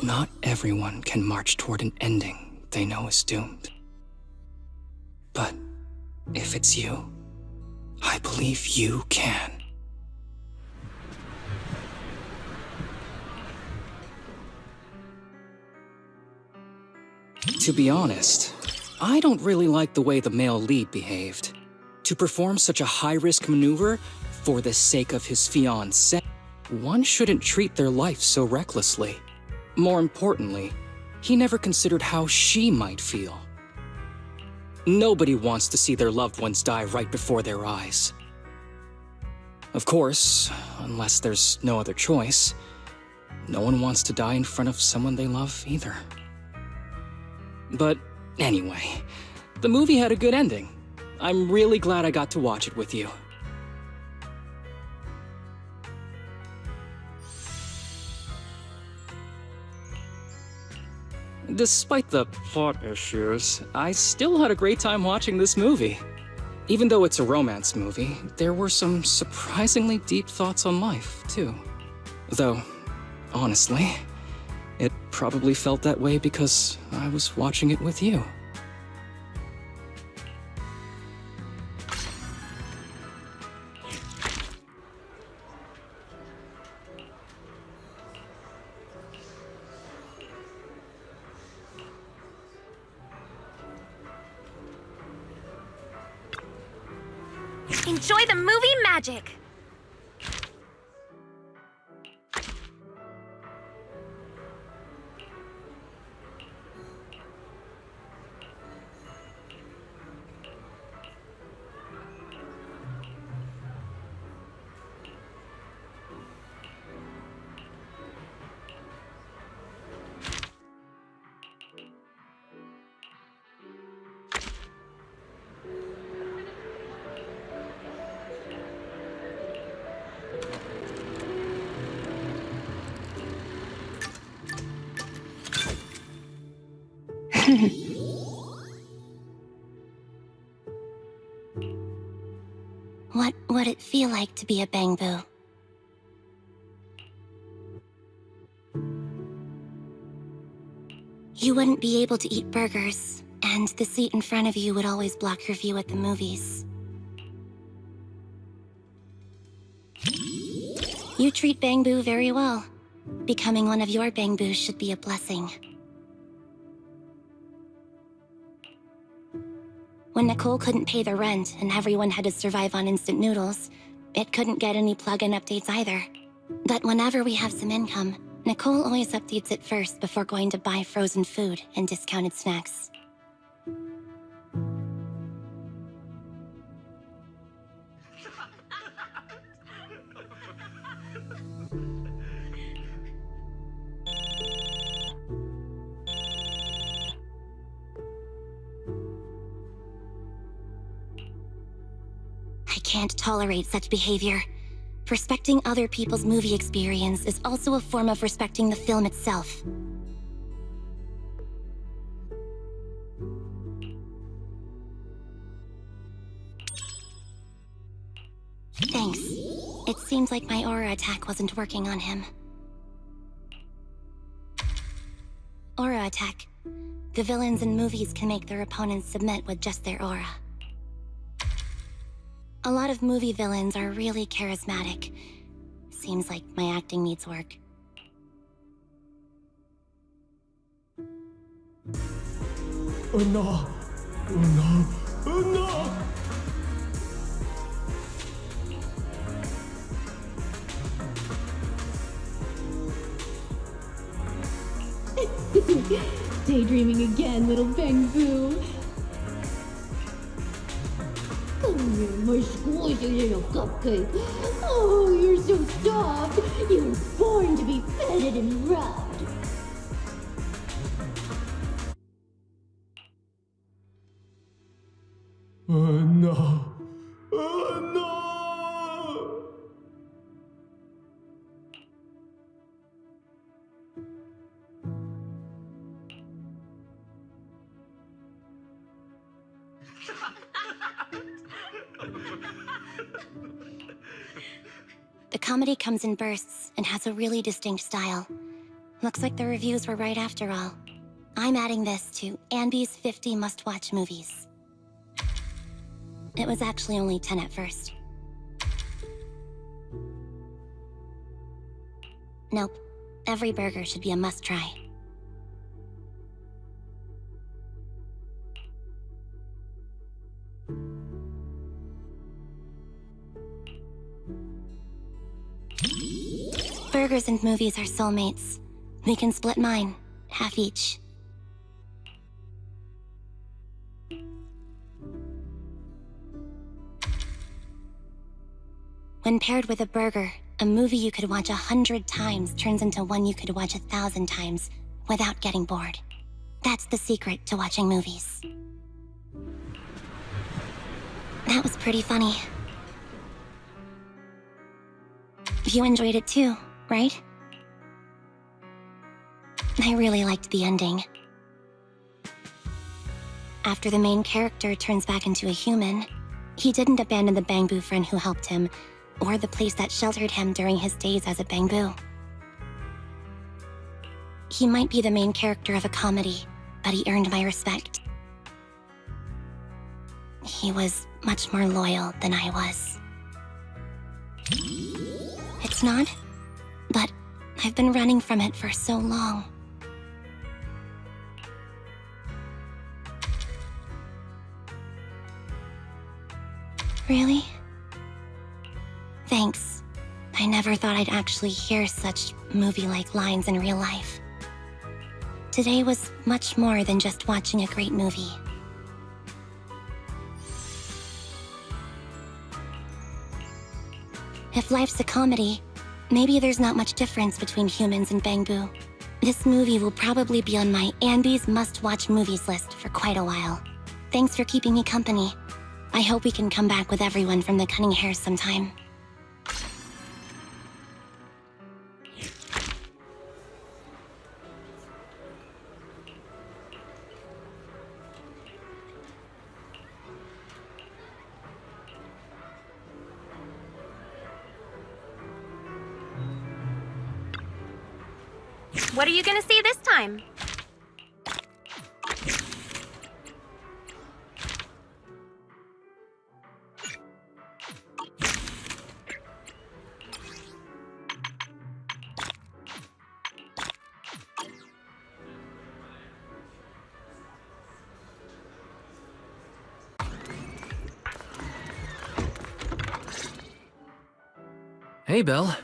Not everyone can march toward an ending they know is doomed. But if it's you, I believe you can. To be honest, I don't really like the way the male lead behaved. To perform such a high-risk maneuver for the sake of his fiancée, one shouldn't treat their life so recklessly. More importantly, he never considered how she might feel. Nobody wants to see their loved ones die right before their eyes. Of course, unless there's no other choice, no one wants to die in front of someone they love either. But anyway, the movie had a good ending. I'm really glad I got to watch it with you. Despite the plot issues, I still had a great time watching this movie. Even though it's a romance movie, there were some surprisingly deep thoughts on life, too. Though, honestly, it probably felt that way because I was watching it with you.
Enjoy the movie magic!
What would it feel like to be a Bangbu? You wouldn't be able to eat burgers, and the seat in front of you would always block your view at the movies. You treat Bangbu very well. Becoming one of your Bangbus should be a blessing. When Nicole couldn't pay the rent and everyone had to survive on instant noodles, it couldn't get any plug-in updates either. But whenever we have some income, Nicole always updates it first before going to buy frozen food and discounted snacks. I can't tolerate such behavior. Respecting other people's movie experience is also a form of respecting the film itself. Thanks. It seems like my aura attack wasn't working on him. Aura attack. The villains in movies can make their opponents submit with just their aura. A lot of movie villains are really charismatic. Seems like my acting needs work.
Oh no! Oh no! Oh no!
Daydreaming again, little Bangbu. Come here, my squishy little cupcake. Oh, you're so soft. You were born to be petted and rubbed.
Oh no! Oh no!
The comedy comes in bursts and has a really distinct style. Looks like the reviews were right after all. I'm adding this to Anby's 50 must-watch movies. It was actually only 10 at first. Nope. Every burger should be a must-try. Burgers and movies are soulmates. We can split mine, half each. When paired with a burger, a movie you could watch 100 times turns into one you could watch 1,000 times without getting bored. That's the secret to watching movies. That was pretty funny. You enjoyed it too, right? I really liked the ending. After the main character turns back into a human, he didn't abandon the Bangbu friend who helped him, or the place that sheltered him during his days as a Bangbu. He might be the main character of a comedy, but he earned my respect. He was much more loyal than I was. It's not, but I've been running from it for so long. Really? Thanks. I never thought I'd actually hear such movie-like lines in real life. Today was much more than just watching a great movie. If life's a comedy, maybe there's not much difference between humans and Bangbu. This movie will probably be on my Anby's must-watch movies list for quite a while. Thanks for keeping me company. I hope we can come back with everyone from the Cunning Hares sometime.
What are you gonna see this time?
Hey, Belle.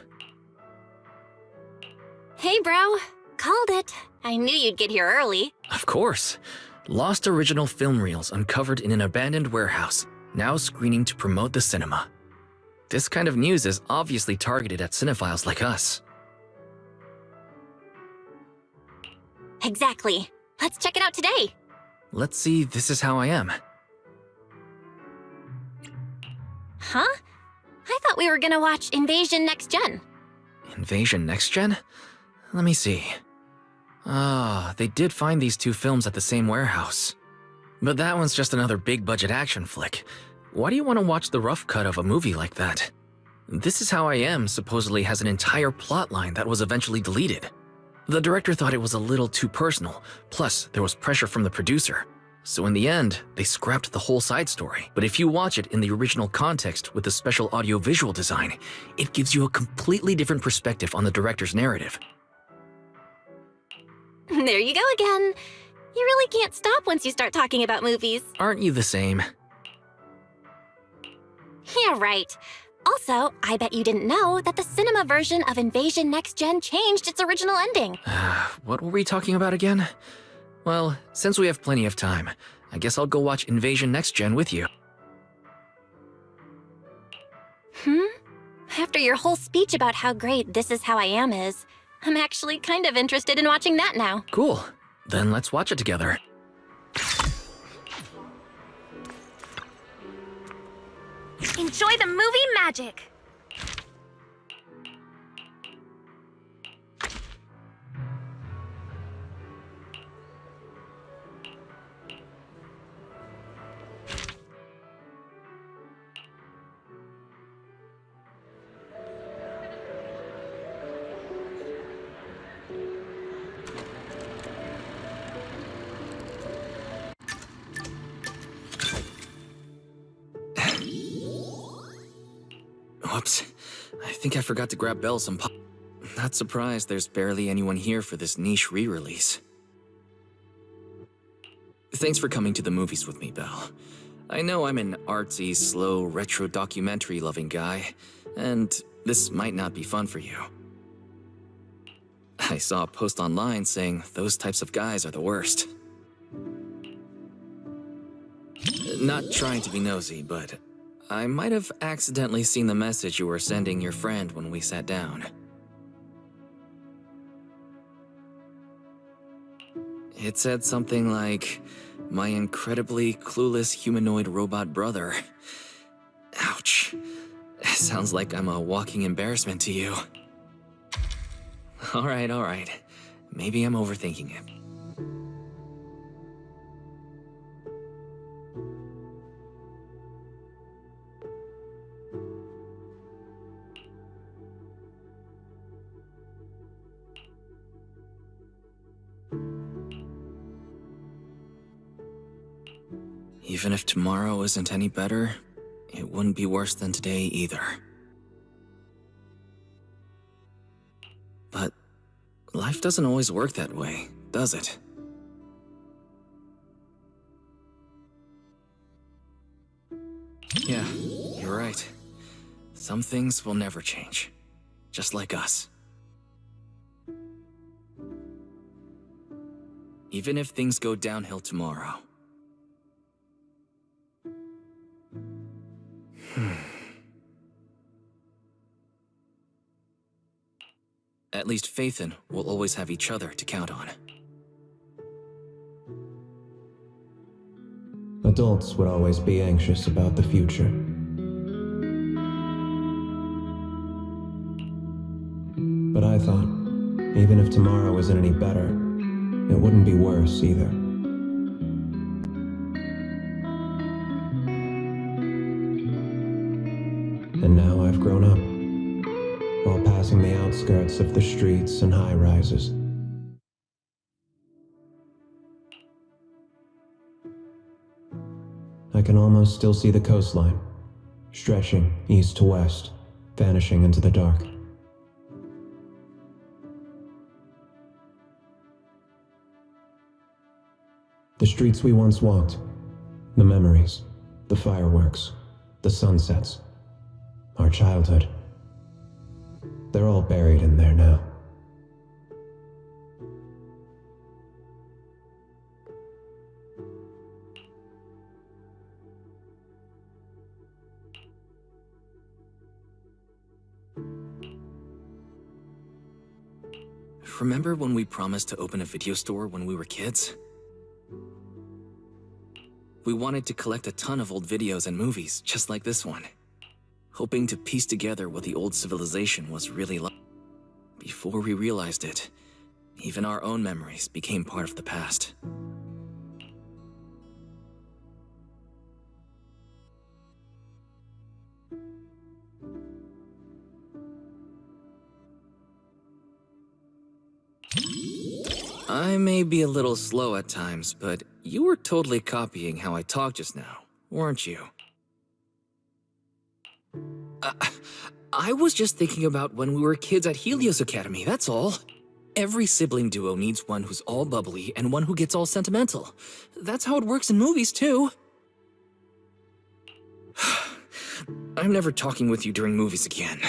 Hey, bro. Called it. I knew you'd get here early.
Of course. Lost original film reels uncovered in an abandoned warehouse, now screening to promote the cinema. This kind of news is obviously targeted at cinephiles like us.
Exactly. Let's check it out today.
Let's see, This Is How I Am.
Huh? I thought we were gonna watch Invasion Next Gen.
Invasion Next Gen? Let me see. Ah, they did find these two films at the same warehouse. But that one's just another big-budget action flick. Why do you want to watch the rough cut of a movie like that? This Is How I Am supposedly has an entire plotline that was eventually deleted. The director thought it was a little too personal, plus there was pressure from the producer. So in the end, they scrapped the whole side story. But if you watch it in the original context with the special audio-visual design, it gives you a completely different perspective on the director's narrative.
There you go again. You really can't stop once you start talking about movies.
Aren't you the same?
Yeah, right. Also, I bet you didn't know that the cinema version of Invasion Next Gen changed its original ending.
What were we talking about again? Well, since we have plenty of time, I guess I'll go watch Invasion Next Gen with you.
After your whole speech about how great This Is How I Am is, I'm actually kind of interested in watching that now.
Cool. Then let's watch it together.
Enjoy the movie magic!
Whoops. I think I forgot to grab Belle some pop. Not surprised there's barely anyone here for this niche re-release. Thanks for coming to the movies with me, Belle. I know I'm an artsy, slow, retro documentary-loving guy, and this might not be fun for you. I saw a post online saying those types of guys are the worst. Not trying to be nosy, but I might have accidentally seen the message you were sending your friend when we sat down. It said something like, "My incredibly clueless humanoid robot brother." Ouch. Sounds like I'm a walking embarrassment to you. Alright. Maybe I'm overthinking it. Even if tomorrow isn't any better, it wouldn't be worse than today either. But life doesn't always work that way, does it? Yeah, you're right. Some things will never change, just like us. Even if things go downhill tomorrow. At least Faithin will always have each other to count on.
Adults would always be anxious about the future. But I thought, even if tomorrow isn't any better, it wouldn't be worse either. And now I've grown up, while passing the outskirts of the streets and high-rises, I can almost still see the coastline, stretching east to west, vanishing into the dark. The streets we once walked, the memories, the fireworks, the sunsets, our childhood. They're all buried in there now.
Remember when we promised to open a video store when we were kids? We wanted to collect a ton of old videos and movies, just like this one, hoping to piece together what the old civilization was really like. Before we realized it, even our own memories became part of the past. I may be a little slow at times, but you were totally copying how I talked just now, weren't you? I was just thinking about when we were kids at Helios Academy, that's all. Every sibling duo needs one who's all bubbly and one who gets all sentimental. That's how it works in movies, too. I'm never talking with you during movies again.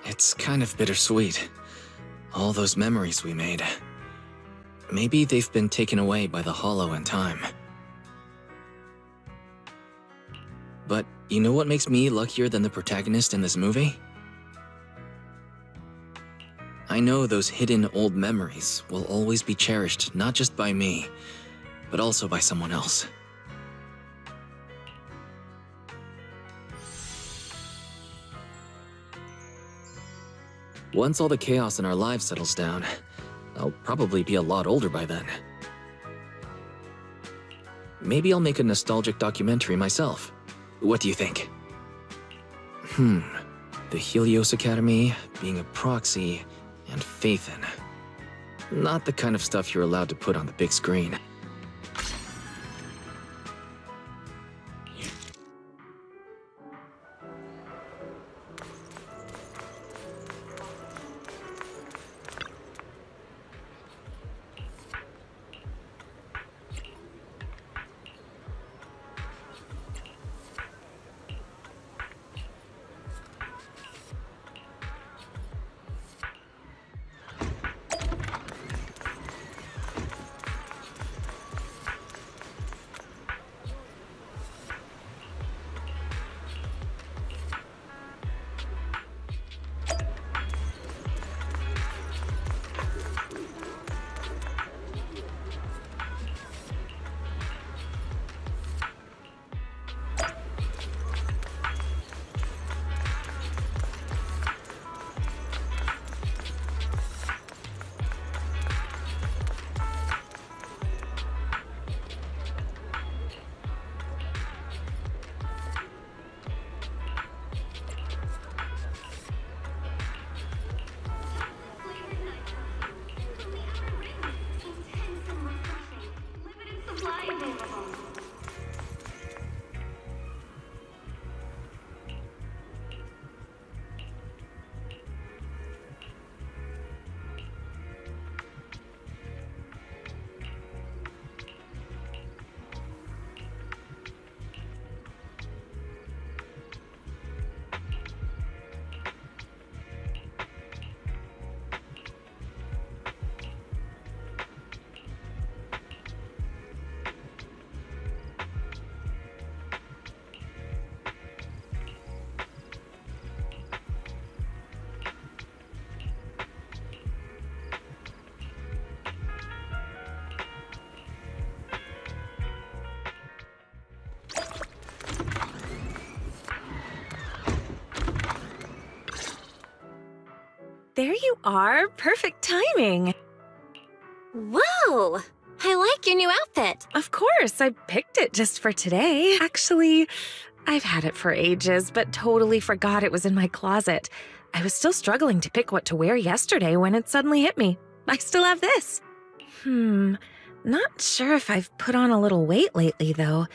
It's kind of bittersweet. All those memories we made. Maybe they've been taken away by the Hollow in time. But you know what makes me luckier than the protagonist in this movie? I know those hidden old memories will always be cherished not just by me, but also by someone else. Once all the chaos in our lives settles down, I'll probably be a lot older by then. Maybe I'll make a nostalgic documentary myself. What do you think? The Helios Academy, being a proxy, and Faithin. Not the kind of stuff you're allowed to put on the big screen.
there you are. Perfect timing.
Whoa! I like your new outfit.
Of course, I picked it just for today. Actually, I've had it for ages, but totally forgot it was in my closet. I was still struggling to pick what to wear yesterday when it suddenly hit me. I still have this. Not sure if I've put on a little weight lately, though.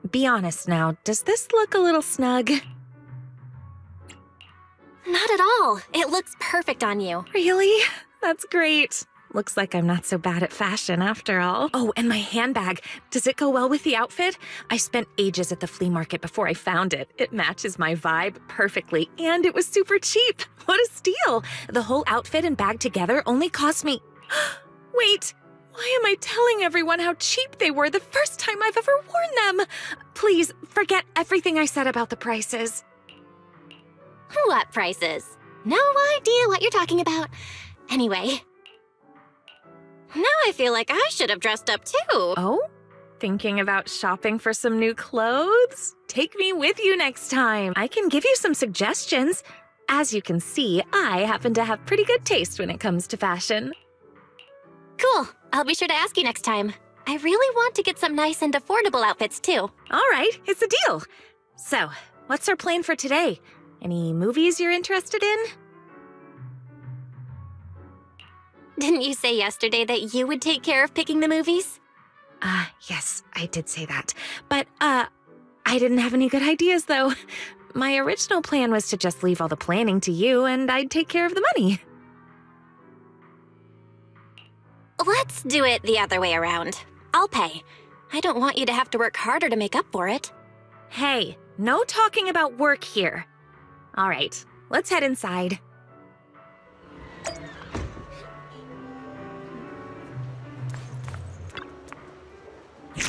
Be honest now, does this look a little snug?
Not at all. It looks perfect on you.
Really? That's great. Looks like I'm not so bad at fashion after all. Oh, and my handbag. Does it go well with the outfit? I spent ages at the flea market before I found it. It matches my vibe perfectly, and it was super cheap. What a steal! The whole outfit and bag together only cost me... Wait, why am I telling everyone how cheap they were the first time I've ever worn them? Please, forget everything I said about the prices.
What prices? No idea what you're talking about. Anyway... Now I feel like I should have dressed up too.
Oh? Thinking about shopping for some new clothes? Take me with you next time. I can give you some suggestions. As you can see, I happen to have pretty good taste when it comes to fashion.
Cool. I'll be sure to ask you next time. I really want to get some nice and affordable outfits too.
All right, it's a deal. So, what's our plan for today? Any movies you're interested in?
Didn't you say yesterday that you would take care of picking the movies?
Yes, I did say that. But, I didn't have any good ideas, though. My original plan was to just leave all the planning to you, and I'd take care of the money.
Let's do it the other way around. I'll pay. I don't want you to have to work harder to make up for it.
Hey, no talking about work here. All right, let's head inside.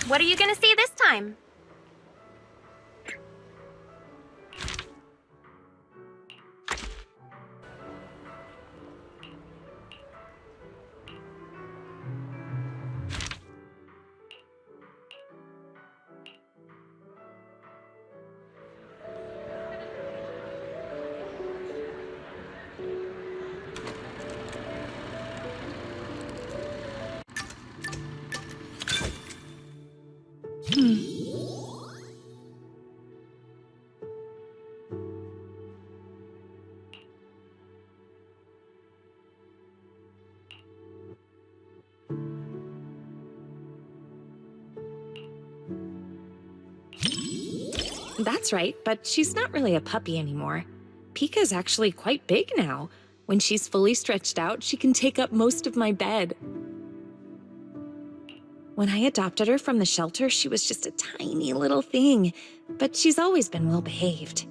What are you gonna see this time? That's right, but she's not really a puppy anymore. Pika's actually quite big now. When she's fully stretched out, she can take up most of my bed. When I adopted her from the shelter, she was just a tiny little thing, but she's always been well behaved.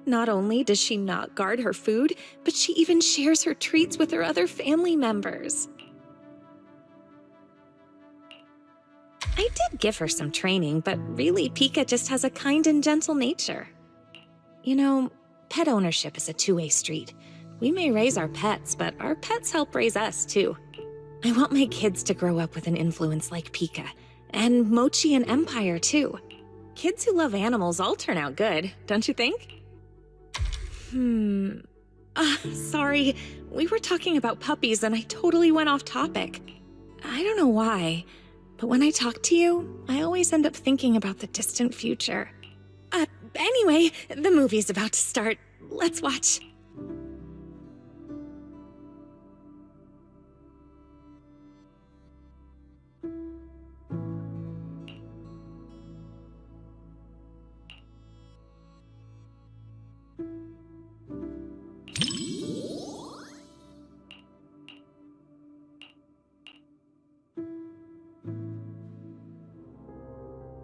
Not only does she not guard her food, but she even shares her treats with her other family members. I did give her some training, but really, Pika just has a kind and gentle nature. You know, pet ownership is a two-way street. We may raise our pets, but our pets help raise us, too. I want my kids to grow up with an influence like Pika, and Mochi and Empire, too. Kids who love animals all turn out good, don't you think? Sorry. We were talking about puppies and I totally went off topic. I don't know why, but when I talk to you, I always end up thinking about the distant future. Anyway, the movie's about to start. Let's watch.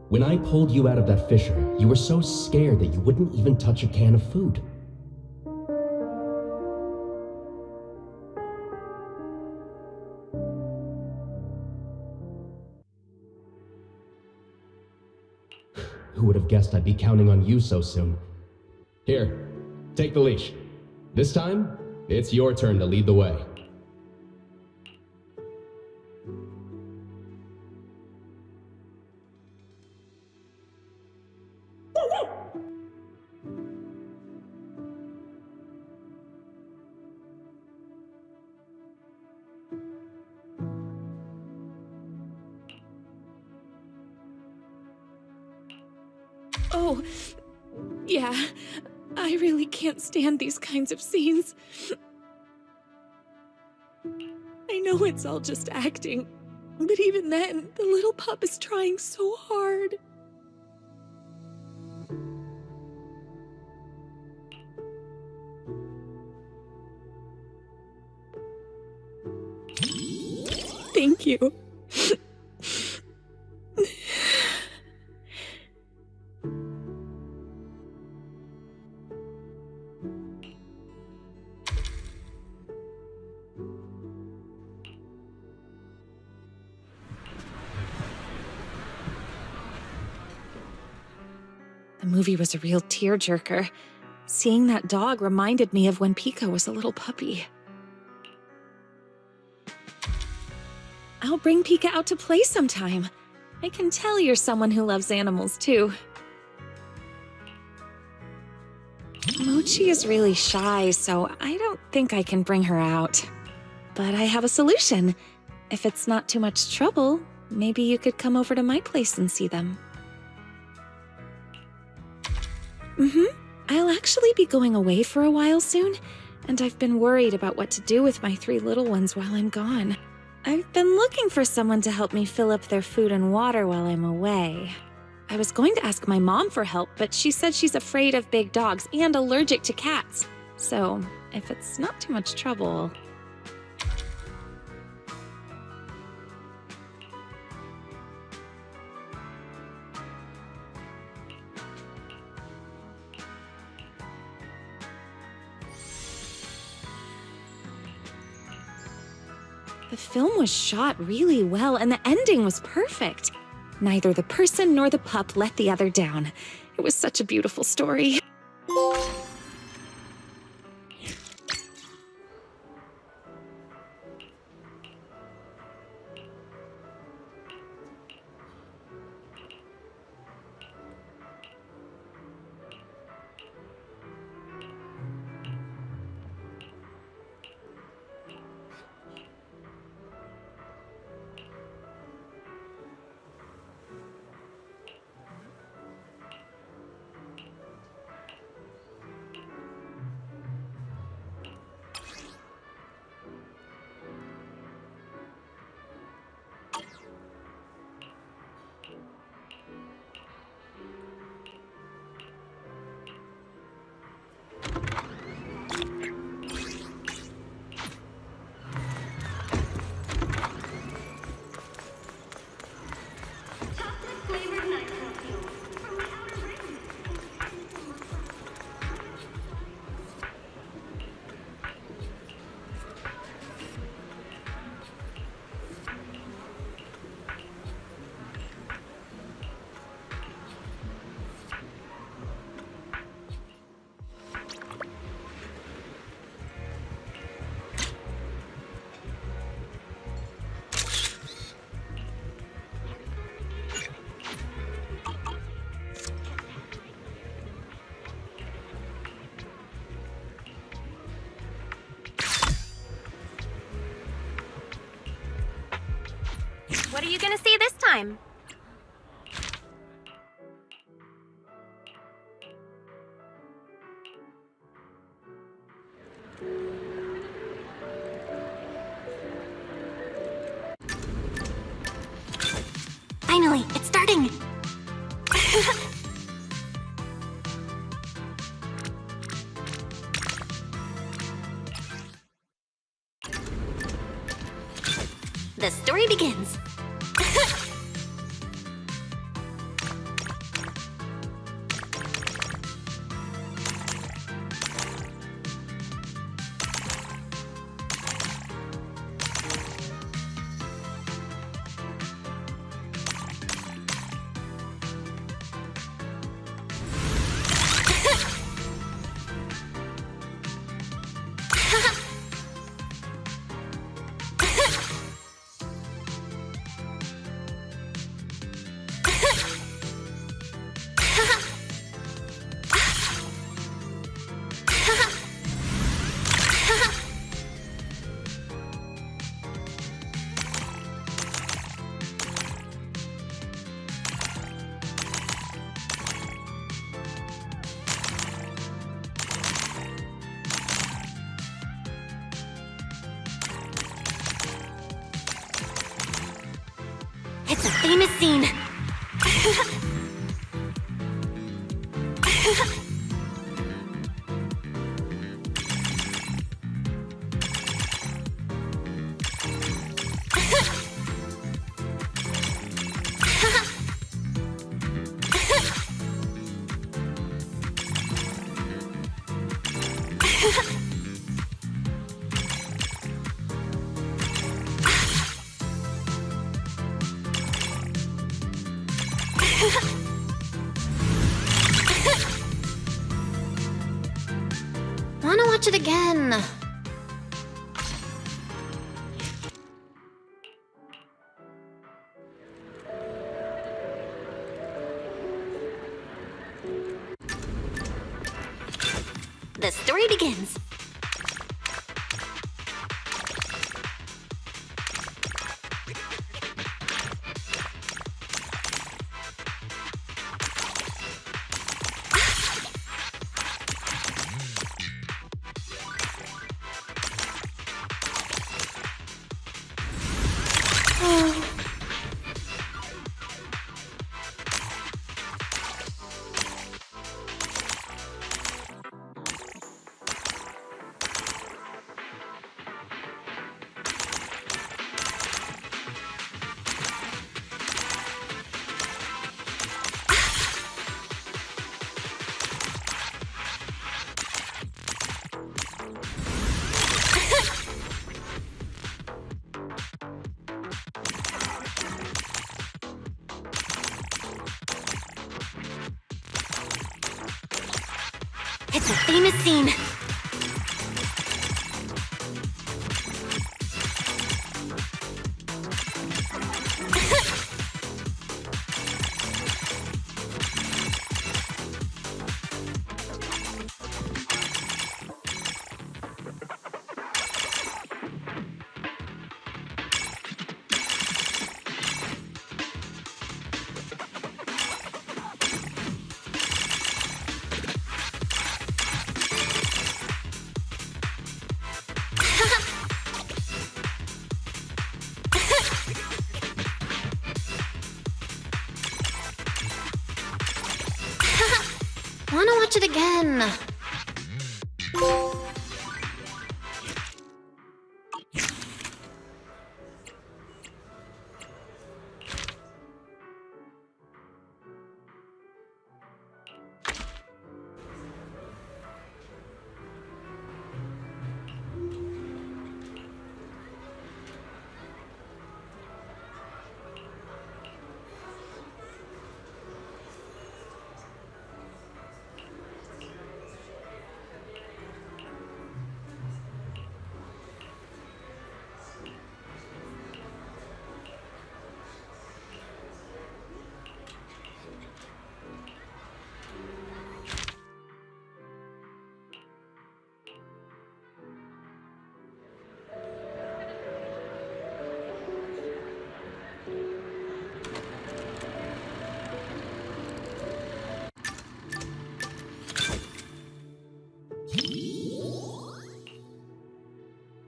When I pulled you out of that fissure, you were so scared that you wouldn't even touch a can of food. Who would have guessed I'd be counting on you so soon? Here, take the leash. This time, it's your turn to lead the way.
Oh, yeah. I really can't stand these kinds of scenes. I know it's all just acting, but even then, the little pup is trying so hard. Thank you. The movie was a real tearjerker. Seeing that dog reminded me of when Pika was a little puppy. I'll bring Pika out to play sometime. I can tell you're someone who loves animals, too. Mochi is really shy, so I don't think I can bring her out. But I have a solution. If it's not too much trouble, maybe you could come over to my place and see them. I'll actually be going away for a while soon, and I've been worried about what to do with my 3 little ones while I'm gone. I've been looking for someone to help me fill up their food and water while I'm away. I was going to ask my mom for help, but she said she's afraid of big dogs and allergic to cats. So, if it's not too much trouble... The film was shot really well, and the ending was perfect. Neither the person nor the pup let the other down. It was such a beautiful story.
What are you gonna see this time?
Finally, it's starting! The story begins. It's a famous scene.
Wanna watch it again?
The story begins. It's a famous scene.
Wanna watch it again?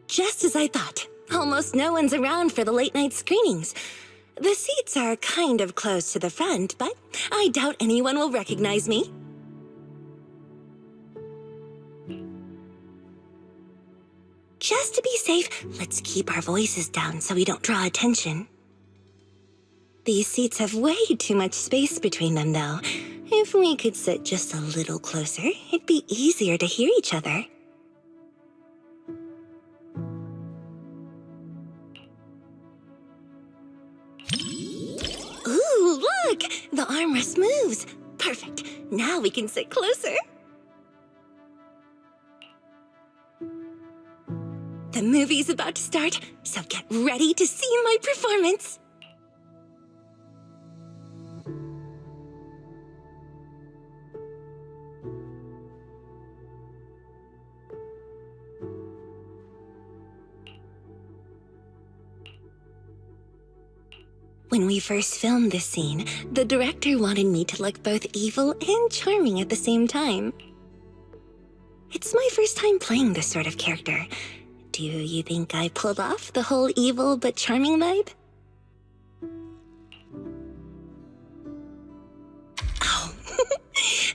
Just as I thought. Almost no one's around for the late-night screenings. The seats are kind of close to the front, but I doubt anyone will recognize me. Just to be safe, let's keep our voices down so we don't draw attention. These seats have way too much space between them, though. If we could sit just a little closer, it'd be easier to hear each other. Ooh, look! The armrest moves. Perfect. Now we can sit closer. The movie's about to start, so get ready to see my performance. When we first filmed this scene, the director wanted me to look both evil and charming at the same time. It's my first time playing this sort of character. Do you think I pulled off the whole evil but charming vibe?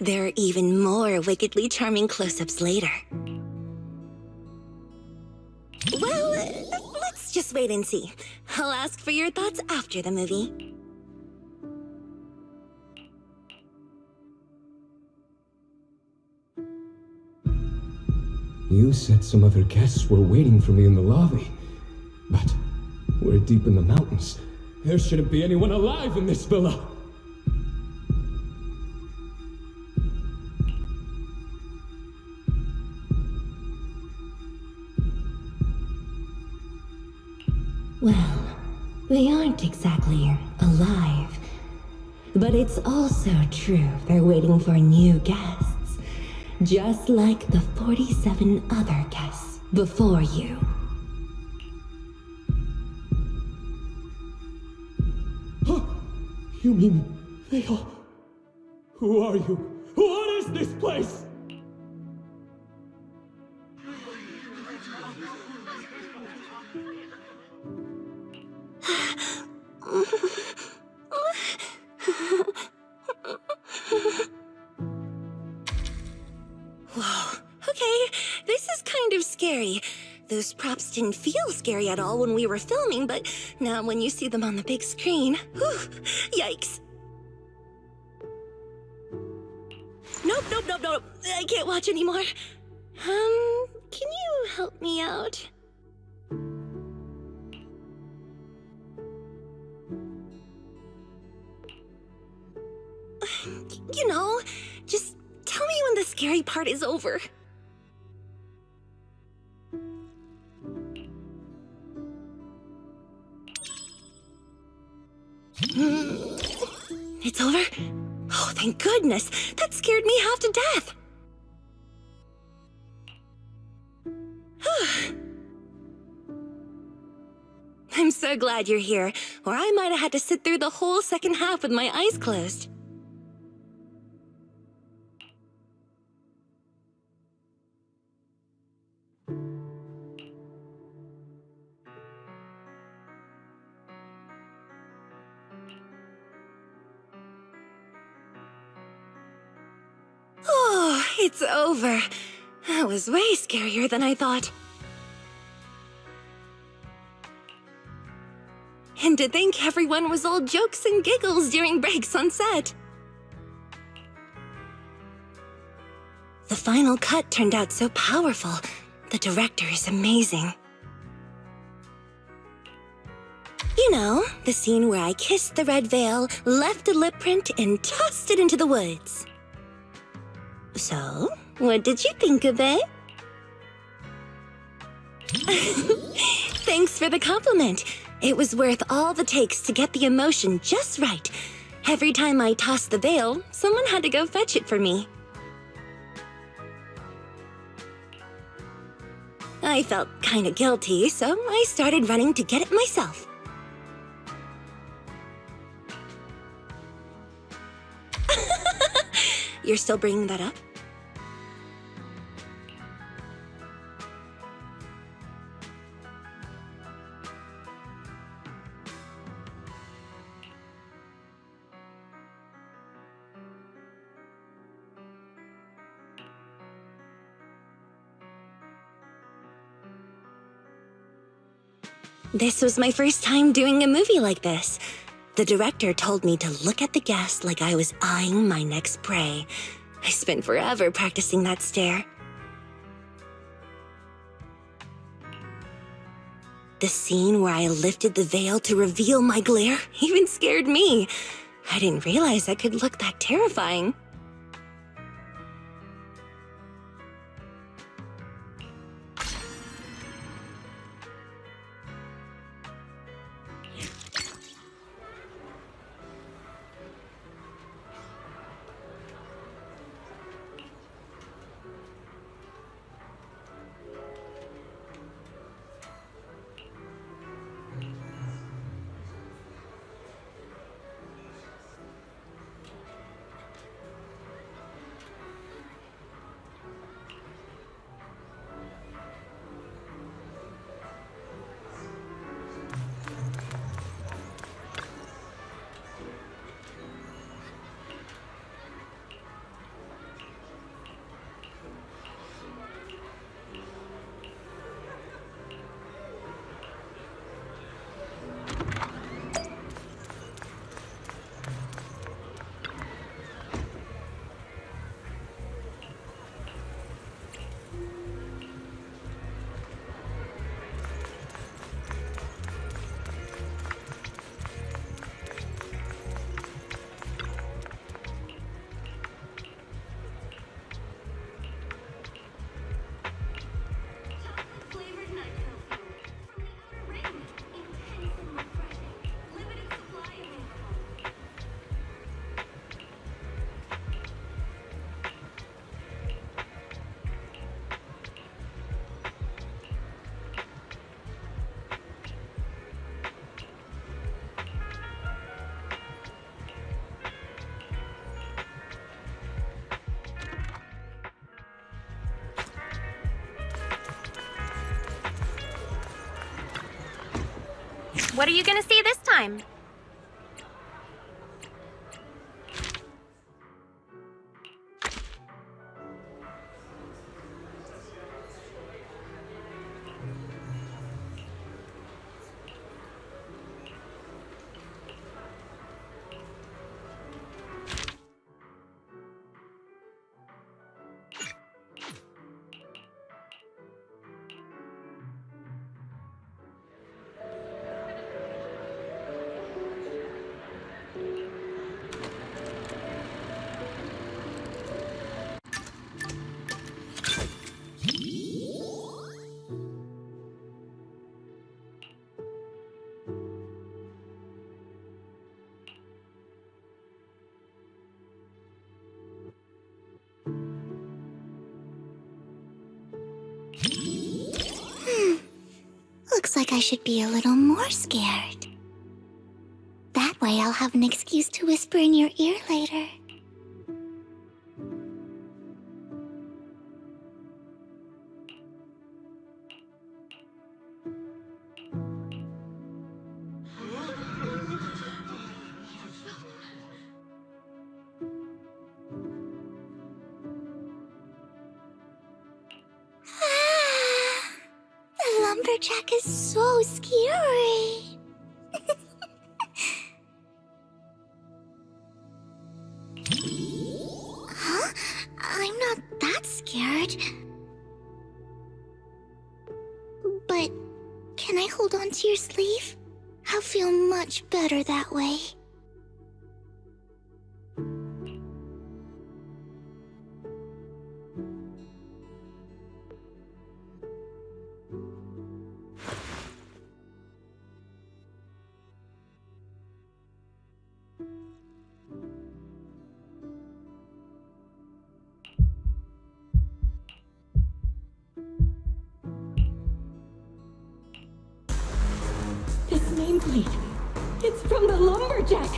There are even more wickedly charming close-ups later. Well, let's just wait and see. I'll ask for your thoughts after the movie.
You said some other guests were waiting for me in the lobby. But we're deep in the mountains. There shouldn't be anyone alive in this villa.
Well, they aren't exactly alive. But it's also true they're waiting for new guests. Just like the 47 other guests before you.
You mean they all... Who are you? What is this place?
Whoa, okay, this is kind of scary. Those props didn't feel scary at all when we were filming, but now when you see them on the big screen, whew, yikes. Nope, I can't watch anymore. Can you help me out? You know, just tell me when the scary part is over. It's over? Oh, thank goodness. That scared me half to death. I'm so glad you're here, or I might have had to sit through the whole second half with my eyes closed. Oh, it's over. That was way scarier than I thought. And to think everyone was all jokes and giggles during breaks on set. The final cut turned out so powerful. The director is amazing. You know, the scene where I kissed the red veil, left a lip print, and tossed it into the woods. So, what did you think of it? Thanks for the compliment. It was worth all the takes to get the emotion just right. Every time I tossed the veil, someone had to go fetch it for me. I felt kinda guilty, so I started running to get it myself. You're still bringing that up? This was my first time doing a movie like this. The director told me to look at the guest like I was eyeing my next prey. I spent forever practicing that stare. The scene where I lifted the veil to reveal my glare even scared me. I didn't realize I could look that terrifying.
What are you gonna see this time?
Looks like I should be a little more scared. That way I'll have an excuse to whisper in your ear later. The lumberjack is so scary. Huh? I'm not that scared. But can I hold on to your sleeve? I'll feel much better that way.
This nameplate, it's from the lumberjack.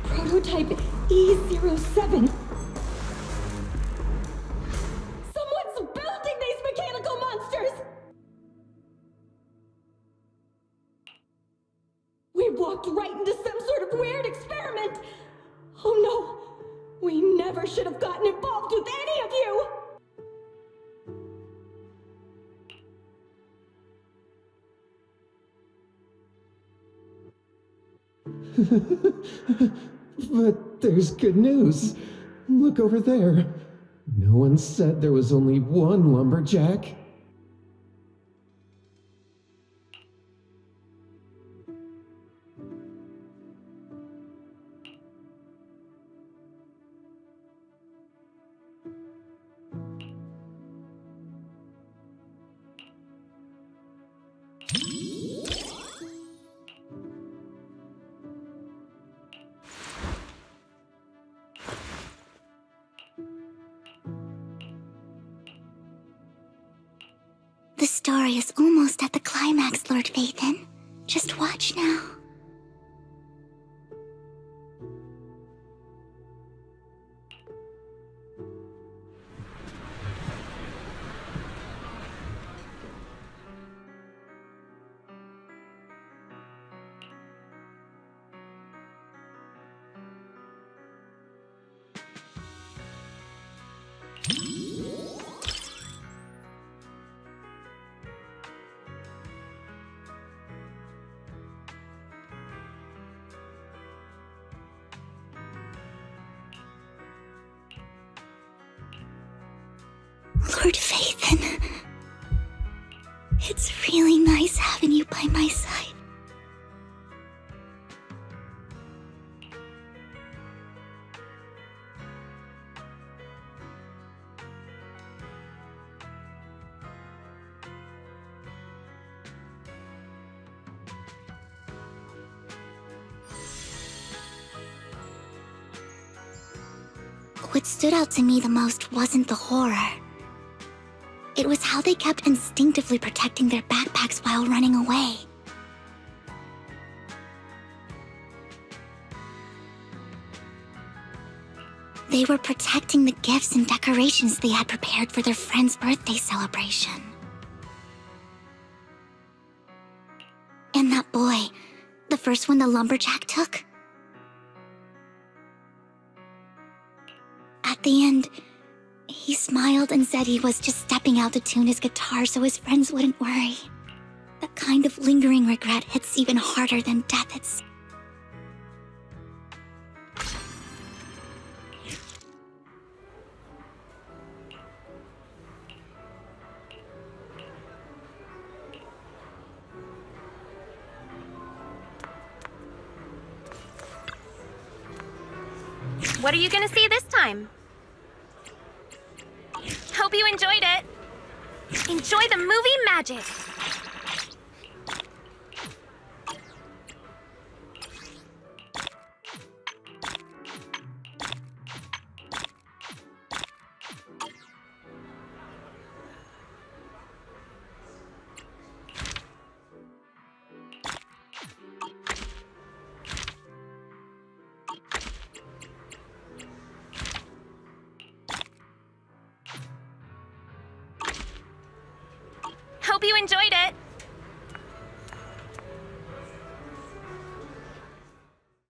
Prototype E07. Someone's building these mechanical monsters! We walked right into some sort of weird experiment. Oh no, we never should have gotten involved with any of you!
But there's good news. Look over there. No one said there was only one lumberjack.
The story is almost at the climax, Lord Vathan. Just watch now. Lord Vathan. It's really nice having you by my side. What stood out to me the most wasn't the horror. It was how they kept instinctively protecting their backpacks while running away. They were protecting the gifts and decorations they had prepared for their friend's birthday celebration. And that boy, the first one the lumberjack took? At the end, he smiled and said he was just stepping out to tune his guitar so his friends wouldn't worry. That kind of lingering regret hits even harder than death itself.
What are you gonna see this time? Hope you enjoyed it. Enjoy the movie magic. Hope you enjoyed it.